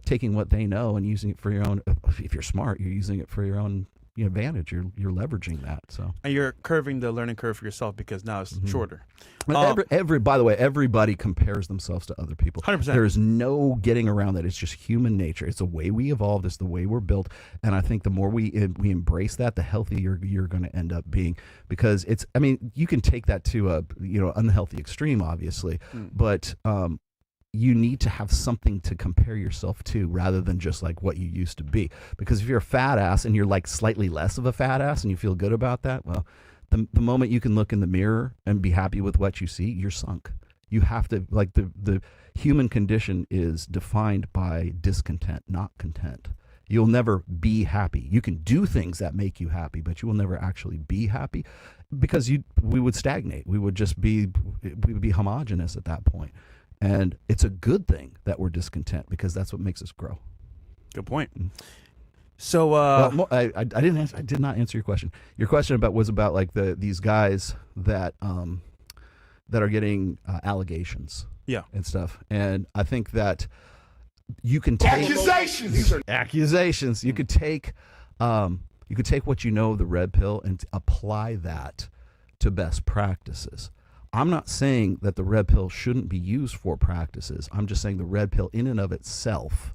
taking what they know and using it for your own. If you're smart, you're using it for your own advantage. You're leveraging that. So, and you're curving the learning curve for yourself, because now it's shorter. By the way, everybody compares themselves to other people. 100%. There is no getting around that. It's just human nature. It's the way we evolved. It's the way we're built. And I think the more we embrace that, the healthier you're going to end up being. Because you can take that to a unhealthy extreme, obviously, but you need to have something to compare yourself to, rather than just like what you used to be. Because if you're a fat ass and you're like slightly less of a fat ass and you feel good about that, well, the moment you can look in the mirror and be happy with what you see, you're sunk. You have to, like, the human condition is defined by discontent, not content. You'll never be happy. You can do things that make you happy, but you will never actually be happy, because we would stagnate. We would be homogenous at that point. And it's a good thing that we're discontent, because that's what makes us grow. Good point. So I did not answer your question. Your question was about like these guys that are getting allegations, and stuff. And I think that you can take accusations. You could take what you know of the red pill and apply that to best practices. I'm not saying that the red pill shouldn't be used for practices. I'm just saying the red pill in and of itself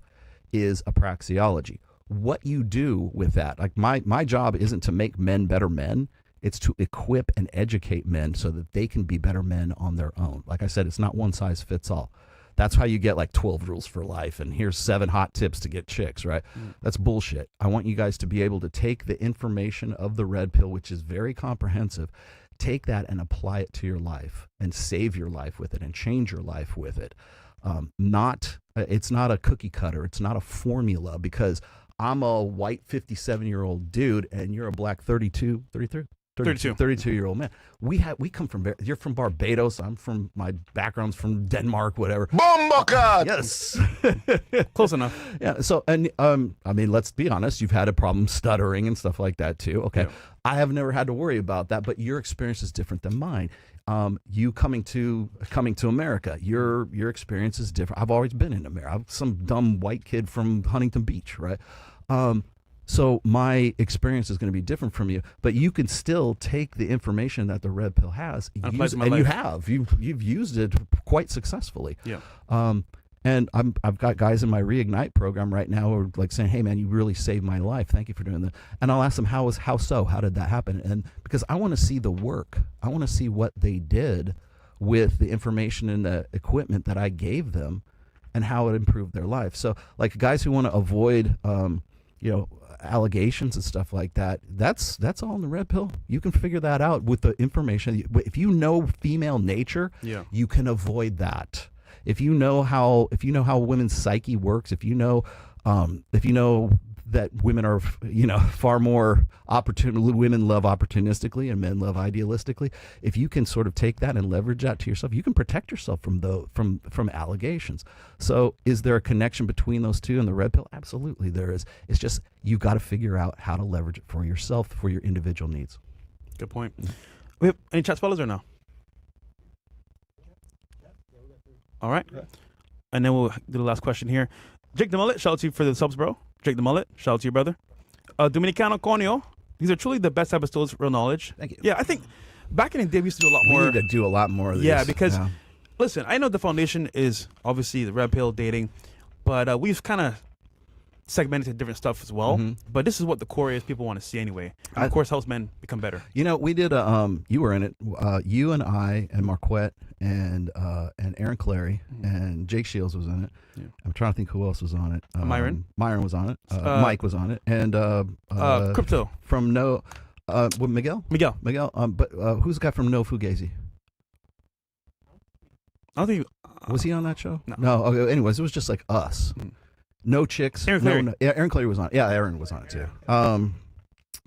is a praxeology. What you do with that, like my job isn't to make men better men. It's to equip and educate men so that they can be better men on their own. Like I said, it's not one size fits all. That's how you get like 12 rules for life and here's 7 hot tips to get chicks, right? That's bullshit. I want you guys to be able to take the information of the red pill, which is very comprehensive, take that and apply it to your life and save your life with it and change your life with it. It's not a cookie cutter. It's not a formula, because I'm a white 57-year-old dude and you're a black 32-year-old man. We come from, you're from Barbados. I'm from, my background's from Denmark, whatever. Bomboka! Yes. Close enough. Yeah. So, and let's be honest, you've had a problem stuttering and stuff like that too. Okay. Yeah. I have never had to worry about that, but your experience is different than mine. You coming to America, your experience is different. I've always been in America. I'm some dumb white kid from Huntington Beach, right? So my experience is going to be different from you, but you can still take the information that the red pill has, and you've used it quite successfully. Yeah. And I've got guys in my Reignite program right now who are like saying, "Hey man, you really saved my life. Thank you for doing that." And I'll ask them, how so? How did that happen? And because I want to see the work, I want to see what they did with the information and the equipment that I gave them and how it improved their life. So like guys who want to avoid, allegations and stuff like that, that's all in the red pill. You can figure that out with the information. If you know female nature, you can avoid that. If you know how women's psyche works, if you know that women are, far more women love opportunistically and men love idealistically. If you can sort of take that and leverage that to yourself, you can protect yourself from allegations. So is there a connection between those two and the red pill? Absolutely there is. It's just, you've got to figure out how to leverage it for yourself, for your individual needs. Good point. We have any chats, fellas, or no? All right. And then we'll do the last question here. Jake the Mullet, shout out to you for the subs, bro. Jake the Mullet, shout out to you, brother. Dominicano Conio, these are truly the best episodes, real knowledge. Thank you. Yeah, I think back in the day we used to do a lot more. We need to do a lot more of these. Yeah, because, listen, I know the foundation is obviously the red pill dating, but we've kind of segmented different stuff as well. But this is what the core is people want to see anyway. And of course, helps men become better. We did you were in it. You and I and Marquette and Aaron Clary and Jake Shields was in it. Yeah. I'm trying to think who else was on it. Myron was on it. Mike was on it, and Crypto from Miguel. But who's the guy from No Fugazi? I don't think was he on that show? No. Okay. Anyways, it was just like us. No chicks. Aaron Clary. Aaron Clary was on it. Yeah, Aaron was on it too.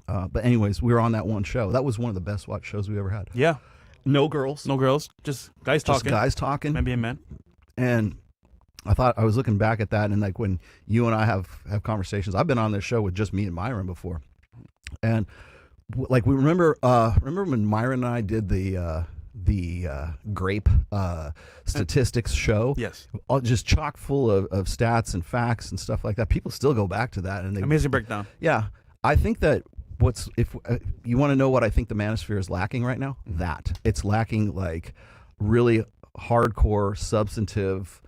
But anyways, we were on that one show. That was one of the best watched shows we ever had. Yeah. No girls. Just guys talking. Guys talking. Men being men. And I was looking back at that, and like when you and I have conversations, I've been on this show with just me and Myron before, and like we remember when Myron and I did the grape statistics show. Yes. All just chock full of stats and facts and stuff like that. People still go back to that, and amazing breakdown. Yeah, I think that if you want to know what I think the Manosphere is lacking right now, that it's lacking like really hardcore substantive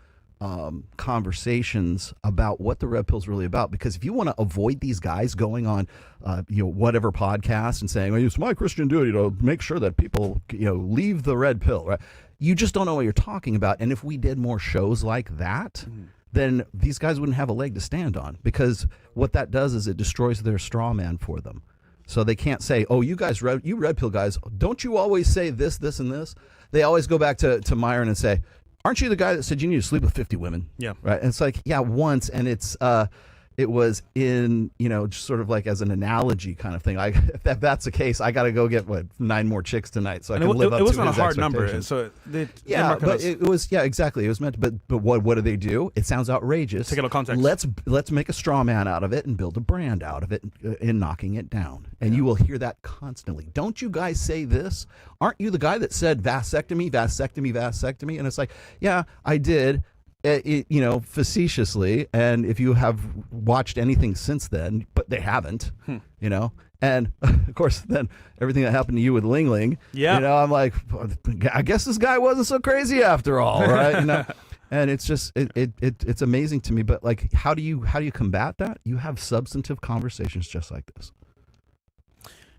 conversations about what the red pill is really about. Because if you want to avoid these guys going on whatever podcast and saying, it's my Christian duty to make sure that people leave the red pill, right? You just don't know what you're talking about. And if we did more shows like that, then these guys wouldn't have a leg to stand on, because what that does is it destroys their straw man for them. So they can't say, you guys, you red pill guys, don't you always say this, this, and this? They always go back to Myron and say, aren't you the guy that said you need to sleep with 50 women? Yeah. Right. And it's like, yeah, once. And it was in, just sort of like as an analogy kind of thing. If that's the case, I got to go get 9 more chicks tonight so I can live up to his expectations. It wasn't a hard number. So but it was, exactly. It was meant to, but what do they do? It sounds outrageous. Take it out of context. Let's make a straw man out of it and build a brand out of it in knocking it down. And you will hear that constantly. Don't you guys say this? Aren't you the guy that said vasectomy, vasectomy, vasectomy? And it's like, yeah, I did. Facetiously, and if you have watched anything since then, but they haven't, and of course, then everything that happened to you with Ling Ling, I'm like, I guess this guy wasn't so crazy after all, right? And it's just it's amazing to me. But like, how do you combat that? You have substantive conversations just like this.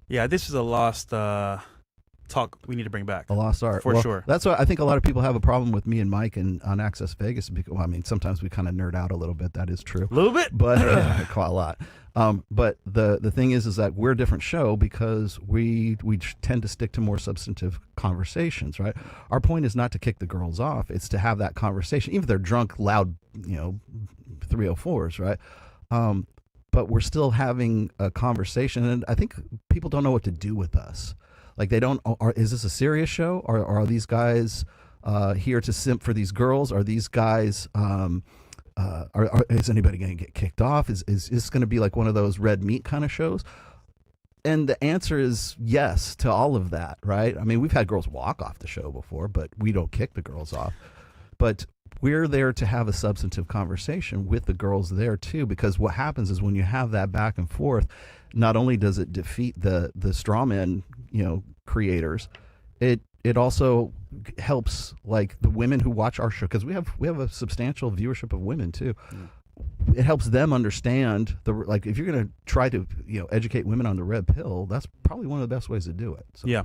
Yeah, this is a lost talk we need to bring back. A lost art. For sure. That's why I think a lot of people have a problem with me and Mike and on Access Vegas. Because, sometimes we kind of nerd out a little bit. That is true. A little bit? But quite a lot. But the thing is that we're a different show because we tend to stick to more substantive conversations, right? Our point is not to kick the girls off. It's to have that conversation, even if they're drunk, loud, 304s, right? But we're still having a conversation. And I think people don't know what to do with us. Like is this a serious show? Are these guys here to simp for these girls? Are these guys, is anybody going to get kicked off? Is this going to be like one of those red meat kind of shows? And the answer is yes to all of that, right? I mean, we've had girls walk off the show before, but we don't kick the girls off. But we're there to have a substantive conversation with the girls there too, because what happens is when you have that back and forth, not only does it defeat the straw man, creators, it also helps like the women who watch our show, because we have a substantial viewership of women too. It helps them understand if you're going to try to educate women on the red pill, that's probably one of the best ways to do it. So. Yeah,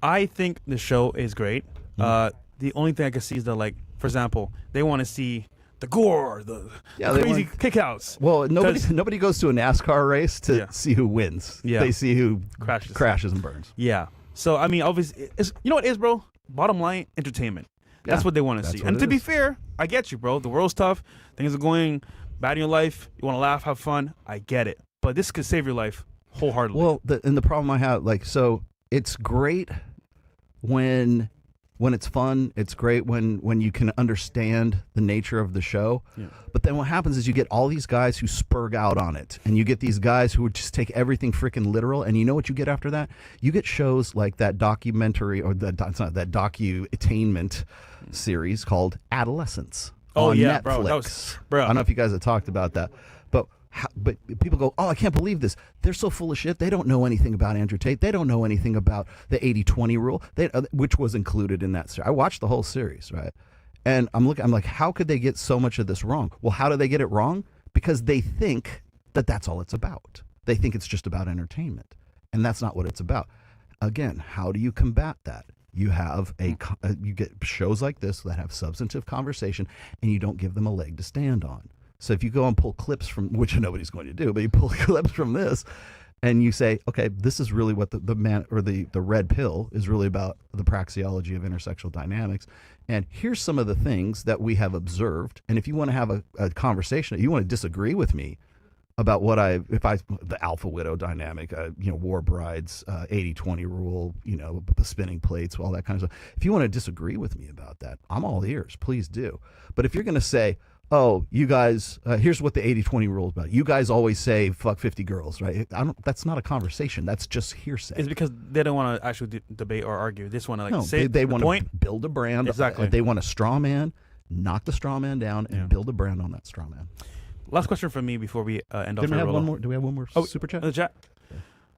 I think the show is great. The only thing I can see is that, like, for example, they want to see the gore, the crazy kickouts. Well, nobody goes to a NASCAR race to see who wins. Yeah. They see who crashes and burns. Yeah. So, I mean, obviously, you know what it is, bro? Bottom line, entertainment. That's what they want to see. And to be fair, I get you, bro. The world's tough. Things are going bad in your life. You want to laugh, have fun. I get it. But this could save your life wholeheartedly. Well, the problem I have, like, so it's great when it's fun. It's great when you can understand the nature of the show. Yeah. But then what happens is you get all these guys who spurg out on it, and you get these guys who would just take everything freaking literal. And you know what you get after that? You get shows like that documentary, or that docu-attainment series called Adolescence on Netflix. Bro. I don't know if you guys have talked about that, but people go, oh, I can't believe this. They're so full of shit. They don't know anything about Andrew Tate. They don't know anything about the 80-20 rule, which was included in that series. I watched the whole series, right? And I'm like, how could they get so much of this wrong? Well, how do they get it wrong? Because they think that that's all it's about. They think it's just about entertainment. And that's not what it's about. Again, how do you combat that? You have you get shows like this that have substantive conversation, and you don't give them a leg to stand on. So if you go and pull clips from, which nobody's going to do, but you pull clips from this, and you say, okay, this is really what the man or the red pill is really about, the praxeology of intersexual dynamics. And here's some of the things that we have observed. And if you want to have a conversation, you want to disagree with me about the alpha widow dynamic, war brides, 80-20 rule, the spinning plates, all that kind of stuff. If you want to disagree with me about that, I'm all ears. Please do. But if you're going to say, oh, you guys, here's what the 80-20 rule is about. You guys always say fuck 50 girls, right? That's not a conversation. That's just hearsay. It's because they don't want to actually debate or argue. They just want to say they want to build a brand. Exactly. They want a straw man, knock the straw man down, and build a brand on that straw man. Last question from me before we end off. Do we have one more super chat? The chat.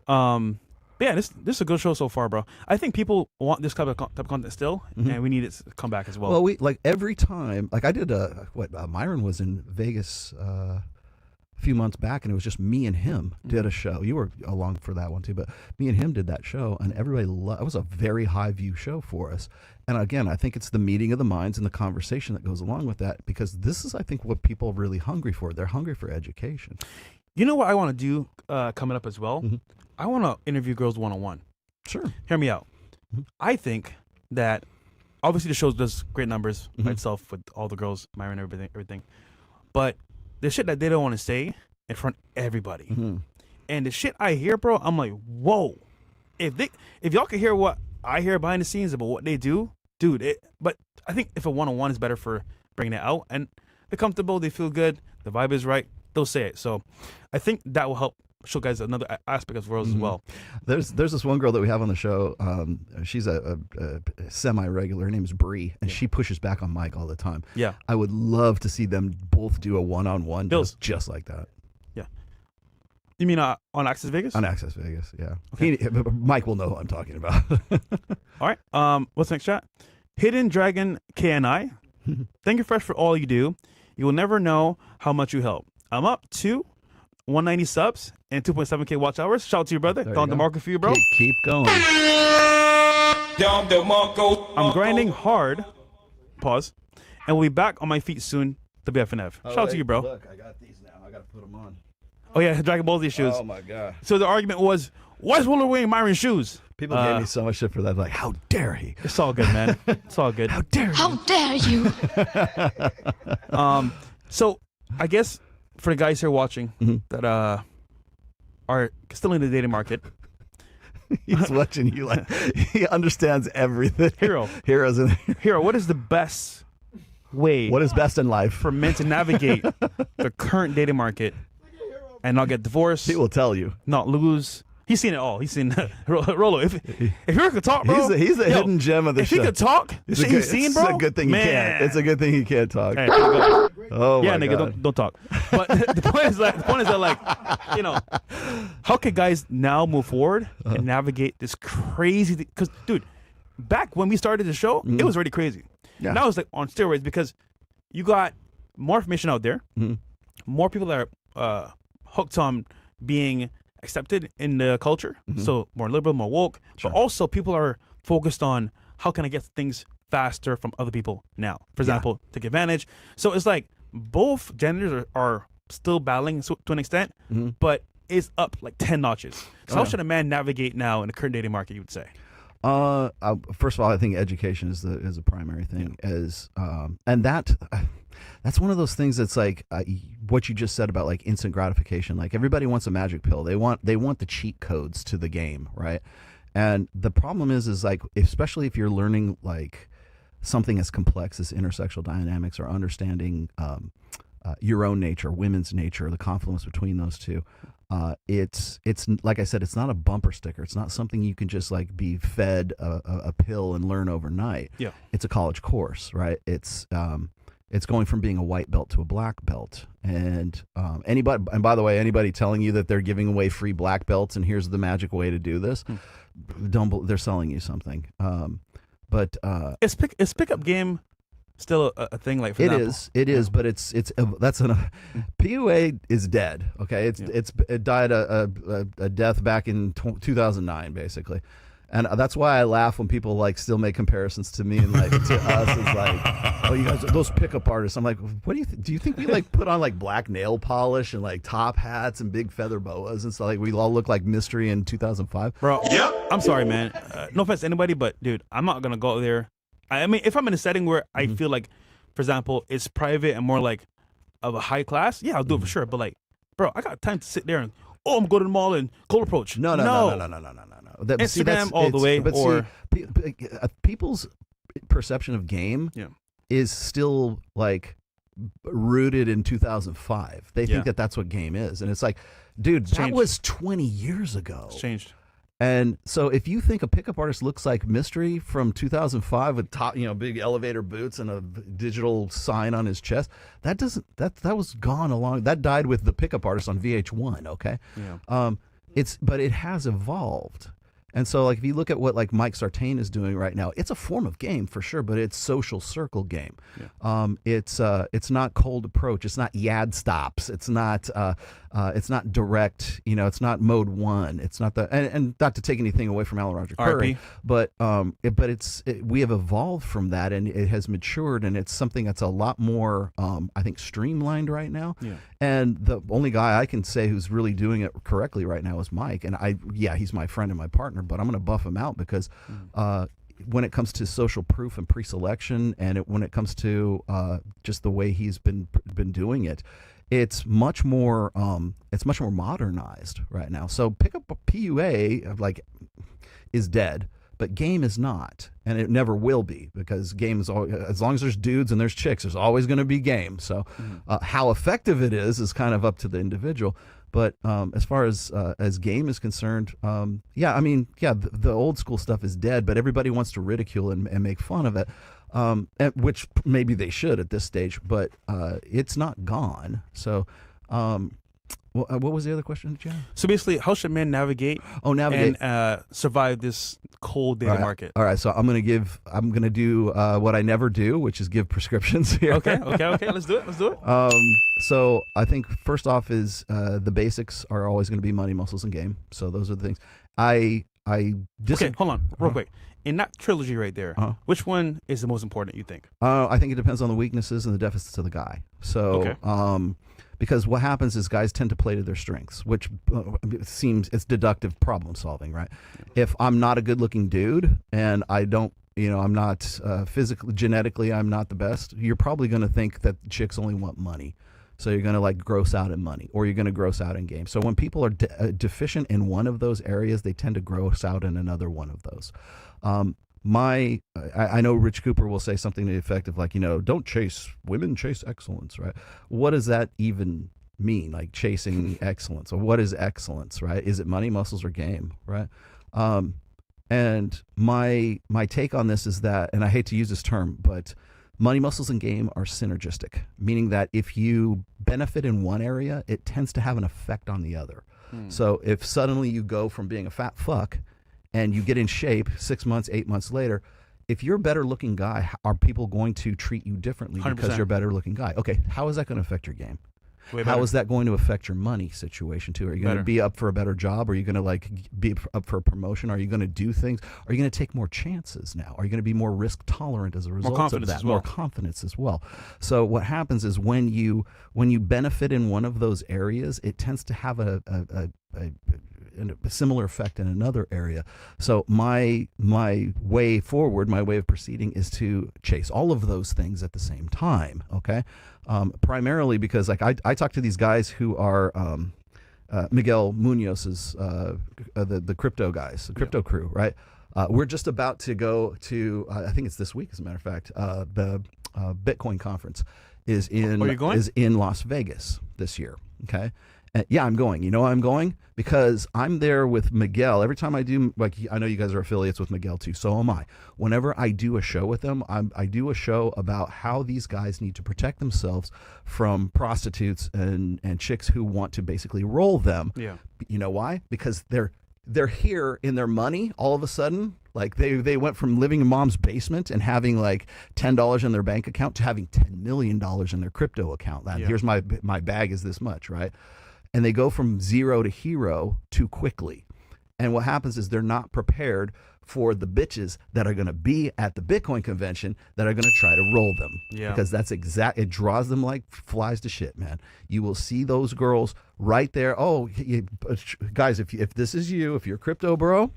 Yeah, this is a good show so far, bro. I think people want this type of content still, and we need it to come back as well. Well, we every time, like I did Myron was in Vegas a few months back, and it was just me and him did a show. You were along for that one too, but me and him did that show, and everybody it was a very high view show for us. And again, I think it's the meeting of the minds and the conversation that goes along with that, because this is, I think, what people are really hungry for. They're hungry for education. You know what I want to do coming up as well? I want to interview girls one-on-one. Sure. Hear me out. I think that obviously the show does great numbers by itself with all the girls, Myron, everything. But the shit that they don't want to say in front of everybody. And the shit I hear, bro, I'm like, whoa. If y'all could hear what I hear behind the scenes about what they do, dude. But I think if a one-on-one is better for bringing it out, and they're comfortable, they feel good, the vibe is right, they'll say it. So I think that will help show guys another aspect of the world as well. There's this one girl that we have on the show. She's a semi-regular. Her name is Bree, and she pushes back on Mike all the time. Yeah. I would love to see them both do a one-on-one just like that. Yeah. You mean on Access Vegas? On Access Vegas, yeah. Okay. Mike will know who I'm talking about. All right. What's the next chat? Hidden Dragon KNI. Thank you, Fresh, for all you do. You will never know how much you help. I'm up to 190 subs and 2.7K watch hours. Shout out to you, brother. Don DeMarco for you, bro. Keep going. I'm grinding hard. Pause. And we'll be back on my feet soon. WFNF. Shout out to you, bro. Look, I got these now. I got to put them on. Oh, yeah. Dragon Ball Z shoes. Oh, my God. So the argument was, why is Rollo wearing Myron's shoes? People gave me so much shit for that. Like, how dare he? It's all good, man. It's all good. How dare you? How dare you? So I guess for the guys here watching that are still in the dating market. He's watching you like he understands everything. Heroes in there. Hero, what is the best way? What is best in life for men to navigate the current dating market and not get divorced? He will tell you. Not lose. He's seen it all. He's seen Rollo. If Hero could talk, bro, he's a hidden gem of the show. If he could talk, the shit he's seen, bro. It's a good thing he can't. It's a good thing he can't talk. Hey, oh yeah, my nigga, God. don't talk. But the point is that like, how can guys now move forward and navigate this crazy? Because dude, back when we started the show, it was already crazy. Yeah. Now it's like on steroids because you got more information out there, more people that are hooked on being accepted in the culture, so more liberal, more woke, but also people are focused on how can I get things faster from other people now. For example, take advantage. So it's like both genders are still battling to an extent, but it's up like 10 notches. So how should a man navigate now in the current dating market, you would say? First of all, I think education is a primary thing, and that's one of those things that's like what you just said about like instant gratification. Like everybody wants a magic pill. They want the cheat codes to the game, right? And the problem is like, especially if you're learning like something as complex as intersexual dynamics or understanding your own nature, women's nature, the confluence between those two. It's like I said, it's not a bumper sticker. It's not something you can just like be fed a pill and learn overnight. Yeah, it's a college course, right? It's going from being a white belt to a black belt. And by the way, anybody telling you that they're giving away free black belts and here's the magic way to do this, they're selling you something. But is pickup game still a thing? Like for example? It is, but PUA is dead. Okay, it died a death back in 2009, basically. And that's why I laugh when people like still make comparisons to me and like to us as like, oh, you guys are those pickup artists. I'm like, what do you do? You think we like put on like black nail polish and like top hats and big feather boas and stuff? Like we all look like Mystery in 2005, bro. Yep. I'm sorry, man. No offense to anybody, but dude, I'm not gonna go there. I mean, if I'm in a setting where I feel like, for example, it's private and more like of a high class, yeah, I'll do it for sure. But like, bro, I got time to sit there and I'm going to the mall and cold approach. No. Instagram all the way. But or people's perception of game is still like rooted in 2005. They think that that's what game is, and it's like, dude, that was 20 years ago. It's changed. And so if you think a pickup artist looks like Mystery from 2005 with top, big elevator boots and a digital sign on his chest, that was gone along. That died with the pickup artist on VH1. Okay. Yeah. But it has evolved. And so like if you look at what like Mike Sartain is doing right now, it's a form of game for sure, but it's social circle game. Yeah. It's not cold approach. It's not yad stops. It's not direct. It's not mode one. It's not and not to take anything away from Alan Roger Curry, but we have evolved from that, and it has matured, and it's something that's a lot more I think streamlined right now. Yeah. And the only guy I can say who's really doing it correctly right now is Mike, and he's my friend and my partner, but I'm going to buff him out because when it comes to social proof and pre-selection, and when it comes to just the way he's been doing it, it's much more modernized right now. So pick up a PUA like is dead, but game is not, and it never will be, because game is always, as long as there's dudes and there's chicks, there's always going to be game. So how effective it is kind of up to the individual. But as far as game is concerned, the old school stuff is dead, but everybody wants to ridicule and make fun of it, which maybe they should at this stage, but it's not gone. So what was the other question, John? So basically, how should men navigate and survive this cold dating market? All right, so I'm gonna do what I never do, which is give prescriptions here. Okay, let's do it. So I think first off is the basics are always going to be money, muscles, and game. So those are the things. Okay, hold on, real quick. In that trilogy right there, which one is the most important, you think? I think it depends on the weaknesses and the deficits of the guy. So, because what happens is guys tend to play to their strengths, which it's deductive problem solving, right? Yeah. If I'm not a good-looking dude and I don't, I'm not physically, genetically, I'm not the best, you're probably going to think that chicks only want money. So you're going to like gross out in money, or you're going to gross out in game. So when people are deficient in one of those areas, they tend to gross out in another one of those. I know Rich Cooper will say something to the effect of like, don't chase women, chase excellence, right? What does that even mean? Like chasing excellence, or what is excellence, right? Is it money, muscles, or game, right? And my take on this is that, and I hate to use this term, but money, muscles, and game are synergistic, meaning that if you benefit in one area, it tends to have an effect on the other. So if suddenly you go from being a fat fuck and you get in shape 6 months, 8 months later, if you're a better looking guy, are people going to treat you differently 100%. because you're a better looking guy? Okay, how is that going to affect your game? How is that going to affect your money situation too? Are you going to be up for a better job? Are you going to like be up for a promotion? Are you going to do things? Are you going to take more chances now? Are you going to be more risk tolerant as a result of that? More confidence as well. So what happens is when you benefit in one of those areas, it tends to have a similar effect in another area. So my way forward, my way of proceeding is to chase all of those things at the same time. Okay, primarily because like I talk to these guys who are Miguel Munoz's the crypto guys, the crypto crew, right? We're just about to go to I think it's this week, as a matter of fact. The Bitcoin conference is in Las Vegas this year. Okay. Yeah, I'm going. You know why I'm going? Because I'm there with Miguel. Every time I do, like, I know you guys are affiliates with Miguel too, so am I. Whenever I do a show with them, I do a show about how these guys need to protect themselves from prostitutes and chicks who want to basically roll them. Yeah. You know why? Because they're here in their money all of a sudden. Like they went from living in mom's basement and having like $10 in their bank account to having $10 million in their crypto account. Here's my bag is this much, right? And they go from zero to hero too quickly. And what happens is they're not prepared for the bitches that are going to be at the Bitcoin convention that are going to try to roll them. Yeah. Because that's it draws them like flies to shit, man. You will see those girls right there. Oh, guys, if this is you, if you're crypto bro,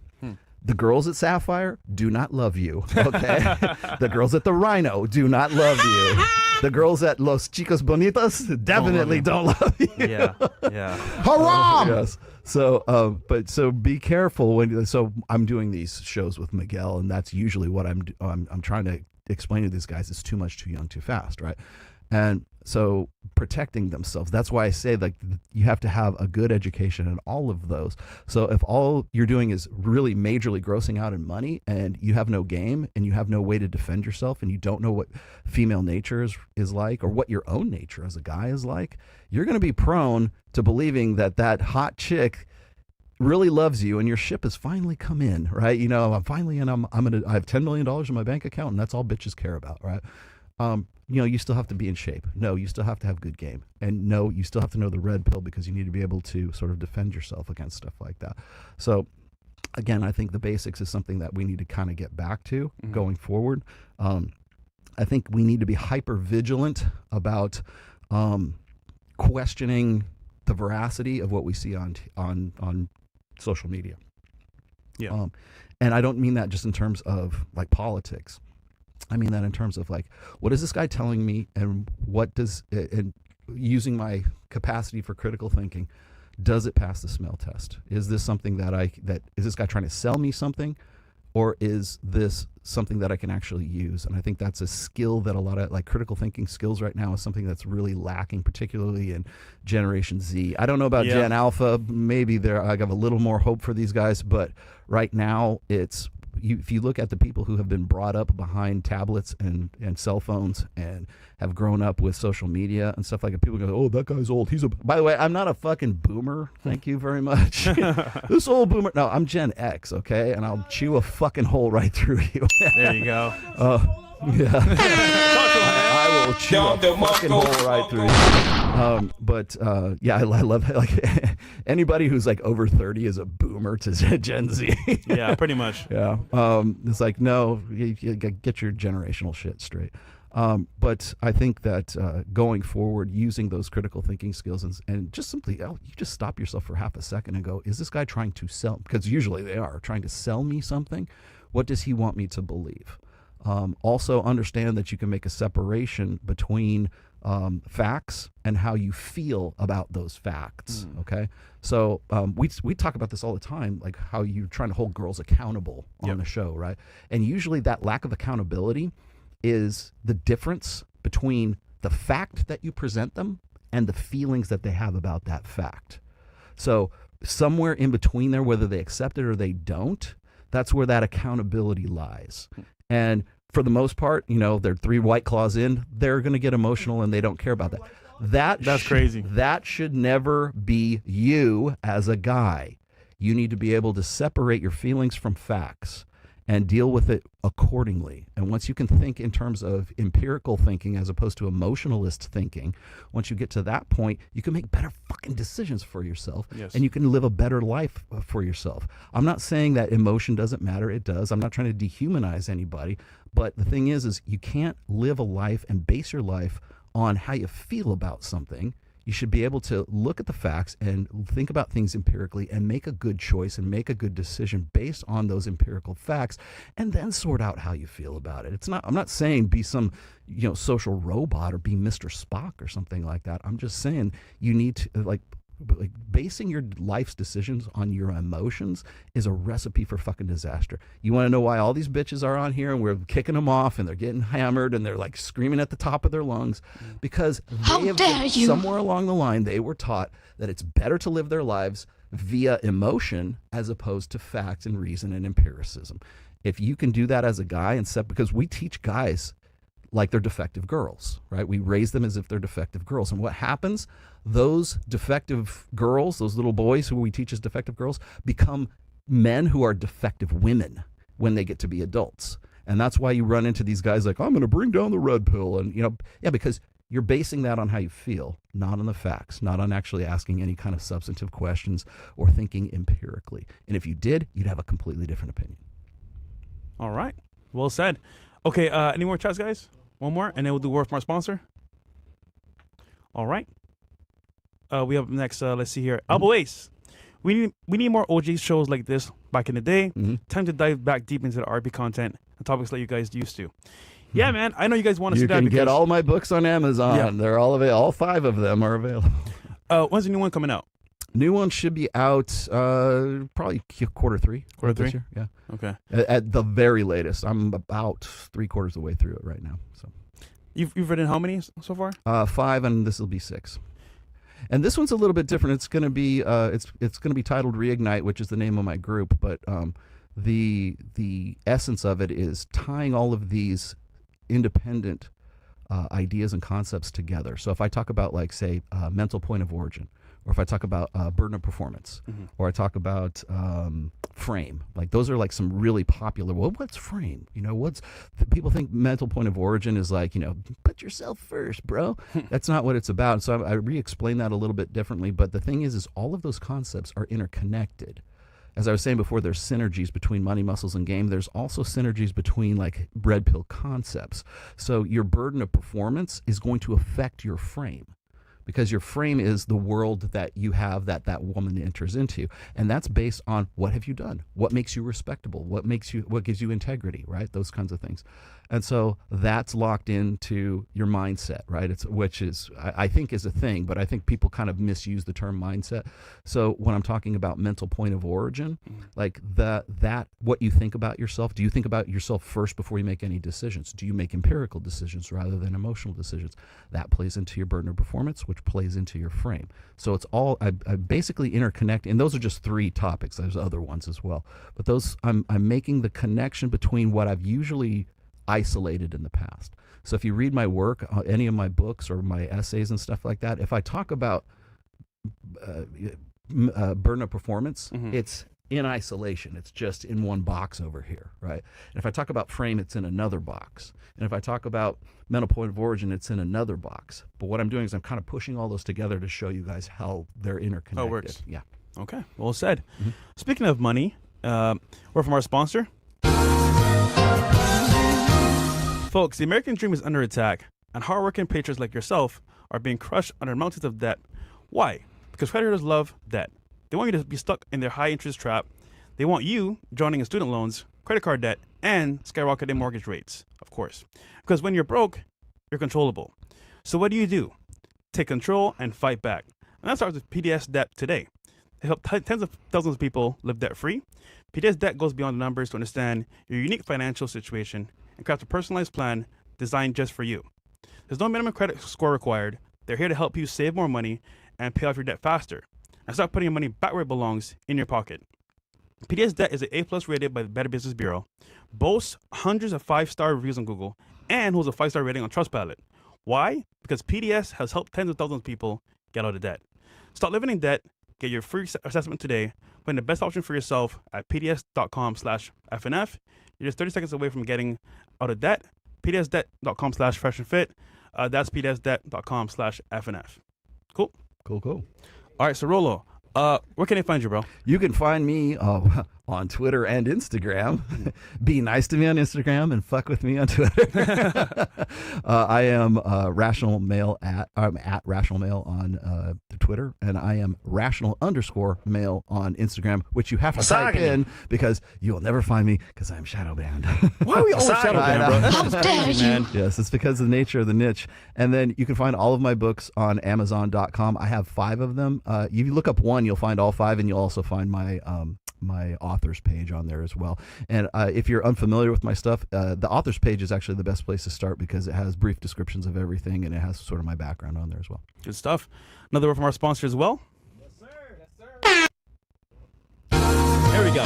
the girls at Sapphire do not love you, okay? The girls at the Rhino do not love you. The girls at Los Chicos Bonitos definitely don't love you. Yeah. Haram! Yes. So, so be careful so I'm doing these shows with Miguel, and that's usually what I'm trying to explain to these guys. It's too much, too young, too fast, right? And so protecting themselves, that's why I say like you have to have a good education in all of those. So if all you're doing is really majorly grossing out in money and you have no game and you have no way to defend yourself and you don't know what female nature is like or what your own nature as a guy is like, you're going to be prone to believing that hot chick really loves you and your ship has finally come in, right? You know, I have $10 million in my bank account and that's all bitches care about, right? You know, you still have to be in shape. No, you still have to have good game. And no, you still have to know the red pill because you need to be able to sort of defend yourself against stuff like that. So, again, I think the basics is something that we need to kind of get back to going forward. I think we need to be hyper vigilant about questioning the veracity of what we see on social media. Yeah. And I don't mean that just in terms of like politics. I mean that in terms of like, what is this guy telling me, and and using my capacity for critical thinking, does it pass the smell test? Is this something is this guy trying to sell me something, or is this something that I can actually use? And I think that's a skill that a lot of like critical thinking skills right now is something that's really lacking, particularly in Generation Z. I don't know about Gen Alpha. Maybe I have a little more hope for these guys, but right now if you look at the people who have been brought up behind tablets and cell phones and have grown up with social media and stuff like that, people go, oh, that guy's old. By the way, I'm not a fucking boomer. Thank you very much. This old boomer. No, I'm Gen X, okay? And I'll chew a fucking hole right through you. There you go. Yeah. I will chew a fucking hole right through you. Yeah, I love it. Like anybody who's like over 30 is a boomer to Gen Z. Yeah, pretty much. Yeah. It's like, no, you get your generational shit straight. But I think that going forward, using those critical thinking skills and just simply, you just stop yourself for half a second and go, is this guy trying to sell? Because usually they are trying to sell me something. What does he want me to believe? Also understand that you can make a separation between facts and how you feel about those facts. Okay. So we talk about this all the time, like how you're trying to hold girls accountable on the show, right? And usually that lack of accountability is the difference between the fact that you present them and the feelings that they have about that fact. So somewhere in between there, whether they accept it or they don't, that's where that accountability lies. And for the most part, you know, they're 3 White Claws in, they're going to get emotional and they don't care about that. That's crazy. That should never be you as a guy. You need to be able to separate your feelings from facts and deal with it accordingly. And once you can think in terms of empirical thinking as opposed to emotionalist thinking, once you get to that point, you can make better fucking decisions for yourself. Yes. And you can live a better life for yourself. I'm not saying that emotion doesn't matter. It does. I'm not trying to dehumanize anybody. But the thing is you can't live a life and base your life on how you feel about something. You should be able to look at the facts and think about things empirically and make a good choice and make a good decision based on those empirical facts, and then sort out how you feel about it. I'm not saying be some, social robot or be Mr. Spock or something like that. I'm just saying you need to like basing your life's decisions on your emotions is a recipe for fucking disaster. You want to know why all these bitches are on here and we're kicking them off and they're getting hammered and they're like screaming at the top of their lungs? Because somewhere along the line they were taught that it's better to live their lives via emotion as opposed to fact and reason and empiricism. If you can do that as a guy because we teach guys like they're defective girls, right? We raise them as if they're defective girls. And what happens? Those defective girls, those little boys who we teach as defective girls, become men who are defective women when they get to be adults. And that's why you run into these guys like, I'm going to bring down the red pill. And, because you're basing that on how you feel, not on the facts, not on actually asking any kind of substantive questions or thinking empirically. And if you did, you'd have a completely different opinion. All right. Well said. Okay. Any more chats, guys? One more, and then we'll do word from our sponsor. All right. We have next. Let's see here. Albo Ace. We need more OG shows like this back in the day. Mm-hmm. Time to dive back deep into the RP content and topics that you guys used to. Yeah, man. I know you guys want to see that. You can get all my books on Amazon. Yeah. They're all available. All 5 of them are available. When's the new one coming out? New one should be out probably quarter 3. Quarter 3? This year. Yeah. Okay. At the very latest. I'm about 3/4 of the way through it right now. So, You've written how many so far? 5, and this will be 6. And this one's a little bit different. It's going to be it's going to be titled Reignite, which is the name of my group. But the essence of it is tying all of these independent ideas and concepts together. So if I talk about, like, say, mental point of origin, or if I talk about burden of performance, mm-hmm. or I talk about frame, like those are like some really popular. Well, what's frame? People think mental point of origin is like, put yourself first, bro. That's not what it's about. So I re-explain that a little bit differently. But the thing is all of those concepts are interconnected. As I was saying before, there's synergies between money, muscles, and game. There's also synergies between, like, red pill concepts. So your burden of performance is going to affect your frame, because your frame is the world that you have that woman enters into. And that's based on what have you done? What makes you respectable? What gives you integrity, right? Those kinds of things. And so that's locked into your mindset, right? Which is, I think, is a thing, but I think people kind of misuse the term mindset. So when I'm talking about mental point of origin, like that what you think about yourself, do you think about yourself first before you make any decisions? Do you make empirical decisions rather than emotional decisions? That plays into your burden of performance, which plays into your frame. So it's all, I basically interconnect, and those are just 3 topics. There's other ones as well. But those, I'm making the connection between what I've usually isolated in the past. So if you read my work, any of my books or my essays and stuff like that, if I talk about burden of performance, mm-hmm. it's in isolation. It's just in one box over here, right? And if I talk about frame, it's in another box. And if I talk about mental point of origin, it's in another box. But what I'm doing is I'm kind of pushing all those together to show you guys how they're interconnected. How it works. Yeah. Okay. Well said. Mm-hmm. Speaking of money, we're from our sponsor. Folks, the American dream is under attack, and hardworking patriots like yourself are being crushed under mountains of debt. Why? Because creditors love debt. They want you to be stuck in their high-interest trap. They want you drowning in student loans, credit card debt, and skyrocketing mortgage rates, of course. Because when you're broke, you're controllable. So what do? Take control and fight back. And that starts with PDS Debt today. They help tens of thousands of people live debt-free. PDS Debt goes beyond the numbers to understand your unique financial situation and craft a personalized plan designed just for you. There's no minimum credit score required. They're here to help you save more money and pay off your debt faster, and start putting your money back where it belongs, in your pocket. PDS Debt is an A+ rated by the Better Business Bureau, boasts hundreds of 5-star reviews on Google, and holds a 5-star rating on Trustpilot. Why? Because PDS has helped tens of thousands of people get out of debt. Stop living in debt. Get your free assessment today. Find the best option for yourself at pds.com/FNF. You're just 30 seconds away from getting out of debt. pdsdebt.com/freshandfit. That's pdsdebt.com/FNF. Cool. Cool. All right, so Rollo, where can they find you, bro? You can find me on Twitter and Instagram. Be nice to me on Instagram and fuck with me on Twitter. I am Rational Male I'm at Rational Male on Twitter, and I am Rational_Male on Instagram, which you have to type in because you will never find me because I'm shadow banned. Why are we always shadow banned, bro? How dare you? Yes, it's because of the nature of the niche. And then you can find all of my books on Amazon.com. I have 5 of them. If you look up one, you'll find all 5, and you'll also find my my authors page on there as well. And if you're unfamiliar with my stuff, the authors page is actually the best place to start because it has brief descriptions of everything, and it has sort of my background on there as well. Good stuff. Another word from our sponsor as well. Yes, sir. There we go.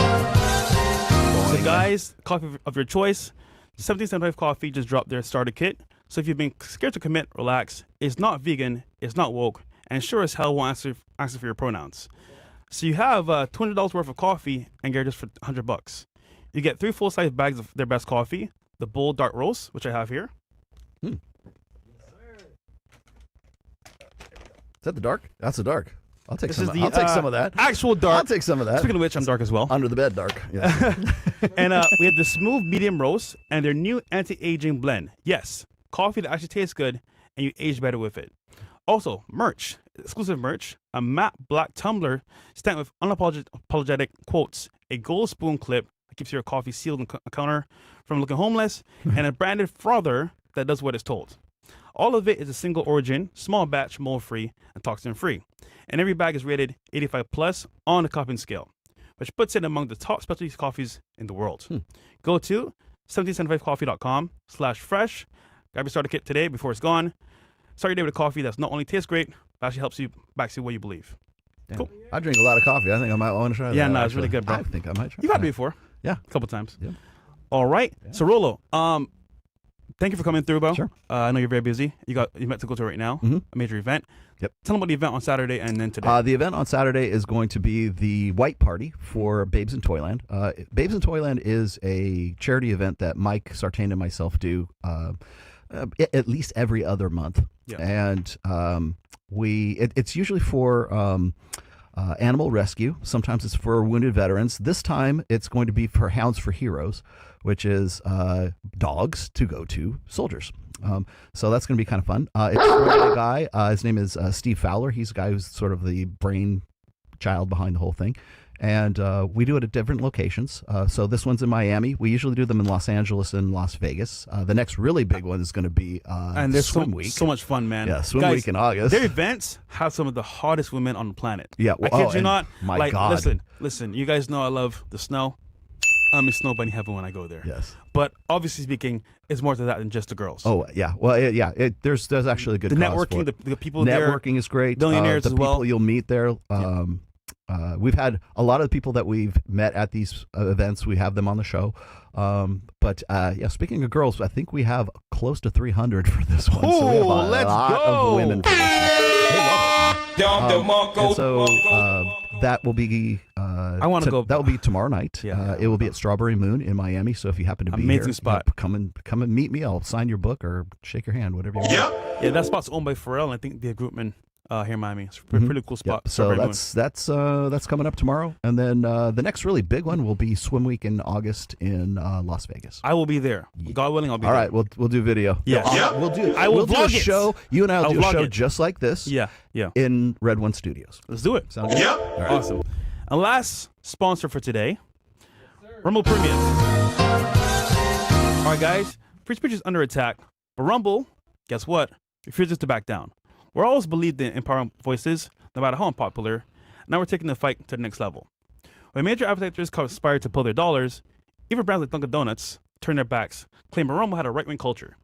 So guys, coffee of your choice. 1775 Coffee just dropped their starter kit. So if you've been scared to commit, relax. It's not vegan, it's not woke, and sure as hell won't answer for your pronouns. So you have $200 worth of coffee and get it just for $100. You get 3 full-size bags of their best coffee, the Bold Dark Roast, which I have here. Is that the dark? That's the dark. I'll take This some. is the I'll take some of that. Actual dark. I'll take some of that. Speaking of which, I'm dark as well. Under the bed, dark. Yeah. And we have the Smooth Medium Roast and their new anti-aging blend. Yes, coffee that actually tastes good and you age better with it. Also, merch, exclusive merch, a matte black tumbler stamped with unapologetic quotes, a gold spoon clip that keeps your coffee sealed on a counter from looking homeless, and a branded frother that does what it's told. All of it is a single origin, small batch, mold-free, and toxin-free. And every bag is rated 85 plus on the Coffee Scale, which puts it among the top specialty coffees in the world. Go to 1775coffee.com/fresh. Grab your starter kit today before it's gone. Start your day with a coffee that's not only tastes great, but actually helps you back to what you believe. Damn. Cool. I drink a lot of coffee. I think I might want to try that. Yeah, no, it's actually. really good, bro. I think I might try You've had that. it before. Yeah. A couple times. Yeah. All right. Yeah. So, Rollo, thank you for coming through, bro. Sure. I know you're very busy. You meant to go to right now, a major event. Yep. Tell them about the event on Saturday and then today. The event on Saturday is going to be the White Party for Babes in Toyland. Babes in Toyland is a charity event that Mike, Sartain, and myself do at least every other month. Yeah. And it's usually for animal rescue. Sometimes it's for wounded veterans. This time it's going to be for Hounds for Heroes, which is dogs to go to soldiers. So that's going to be kind of fun. It's a guy. His name is Steve Fowler. He's a guy who's sort of the brain child behind the whole thing. And we do it at different locations. So this one's in Miami. We usually do them in Los Angeles and Las Vegas. The next really big one is going to be and there's Swim Week. So much fun, man. Yeah, Swim Guys, Week in August. Their events have some of the hottest women on the planet. Yeah, I kid you not. My God. Listen. You guys know I love the snow. I'm in snow bunny heaven when I go there. Yes. But obviously speaking, it's more to that than just the girls. Oh yeah, well yeah. There's actually a good the cause networking, for it. the people there. Networking is great. Billionaires the as people well. you'll meet there. We've had a lot of the people that we've met at these events. We have them on the show. But speaking of girls, I think we have close to 300 for this one. So we have a lot of women for this one. They love it. And so that will be. I want to go. That will be tomorrow night. It will be at Strawberry Moon in Miami. So if you happen to be amazing here, spot. Come and meet me. I'll sign your book or shake your hand, whatever you want. Yeah, that spot's owned by Pharrell, and I think the groupman here in Miami. It's a pretty cool spot. Yep. So that's coming up tomorrow, and then the next really big one will be Swim Week in August in Las Vegas. I will be there. God willing, I'll be All there. right, we'll do video. Yeah. We'll do. I will we'll do a vlog it. show. You and I'll do a vlog show it. just like this. Yeah. In Red One Studios. Let's do it. Sound good? Yeah. All right. Awesome. And last sponsor for today, Rumble Premium. All right, guys. Free speech is under attack, but Rumble, guess what? Refuses to back down. We're always believed in empowering voices, no matter how unpopular. Now we're taking the fight to the next level. When major advertisers conspire to pull their dollars, even brands like Dunkin' Donuts turn their backs, claiming Rumble had a right-wing culture.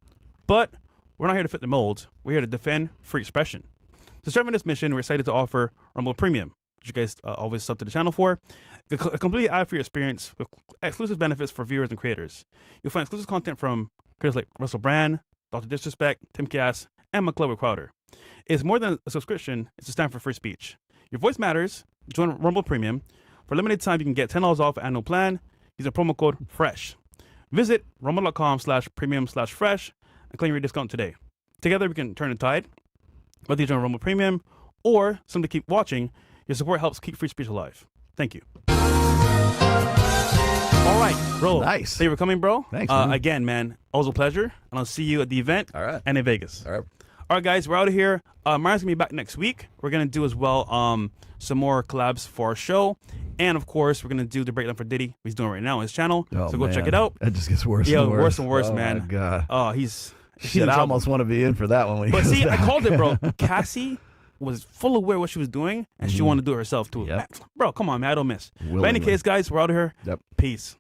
But we're not here to fit the mold. We're here to defend free expression. To serve in this mission, we're excited to offer Rumble Premium, which you guys always sub to the channel for. A completely ad-free experience with exclusive benefits for viewers and creators. You'll find exclusive content from creators like Russell Brand, Dr. Disrespect, Tim Cass, and McClover Crowder. It's more than a subscription, it's a stand for free speech. Your voice matters. Join Rumble Premium. For a limited time, you can get $10 off an annual plan using promo code FRESH. Visit rumble.com/premium/fresh and claim your discount today. Together, we can turn the tide. Whether you join Rumble Premium or simply keep watching, your support helps keep free speech alive. Thank you. All right, Rollo. Nice. Thank you for coming, bro. Thanks, man. Again, man, always a pleasure. And I'll see you at the event and in Vegas. All right. All right, guys, we're out of here. Mariah's going to be back next week. We're going to do as well some more collabs for our show. And, of course, we're going to do the breakdown for Diddy. He's doing it right now on his channel. Oh, so go man. check it out. It just gets worse Yeah, and worse. worse and worse, oh, man. My God. Oh, he's Shit, in I trouble. almost want to be in for that one. But see, I called it, bro. Cassie was full aware of what she was doing, and she wanted to do it herself, too. Yep. Bro, come on, man. I don't miss. But in Willingly. any case, guys, we're out of here. Yep. Peace.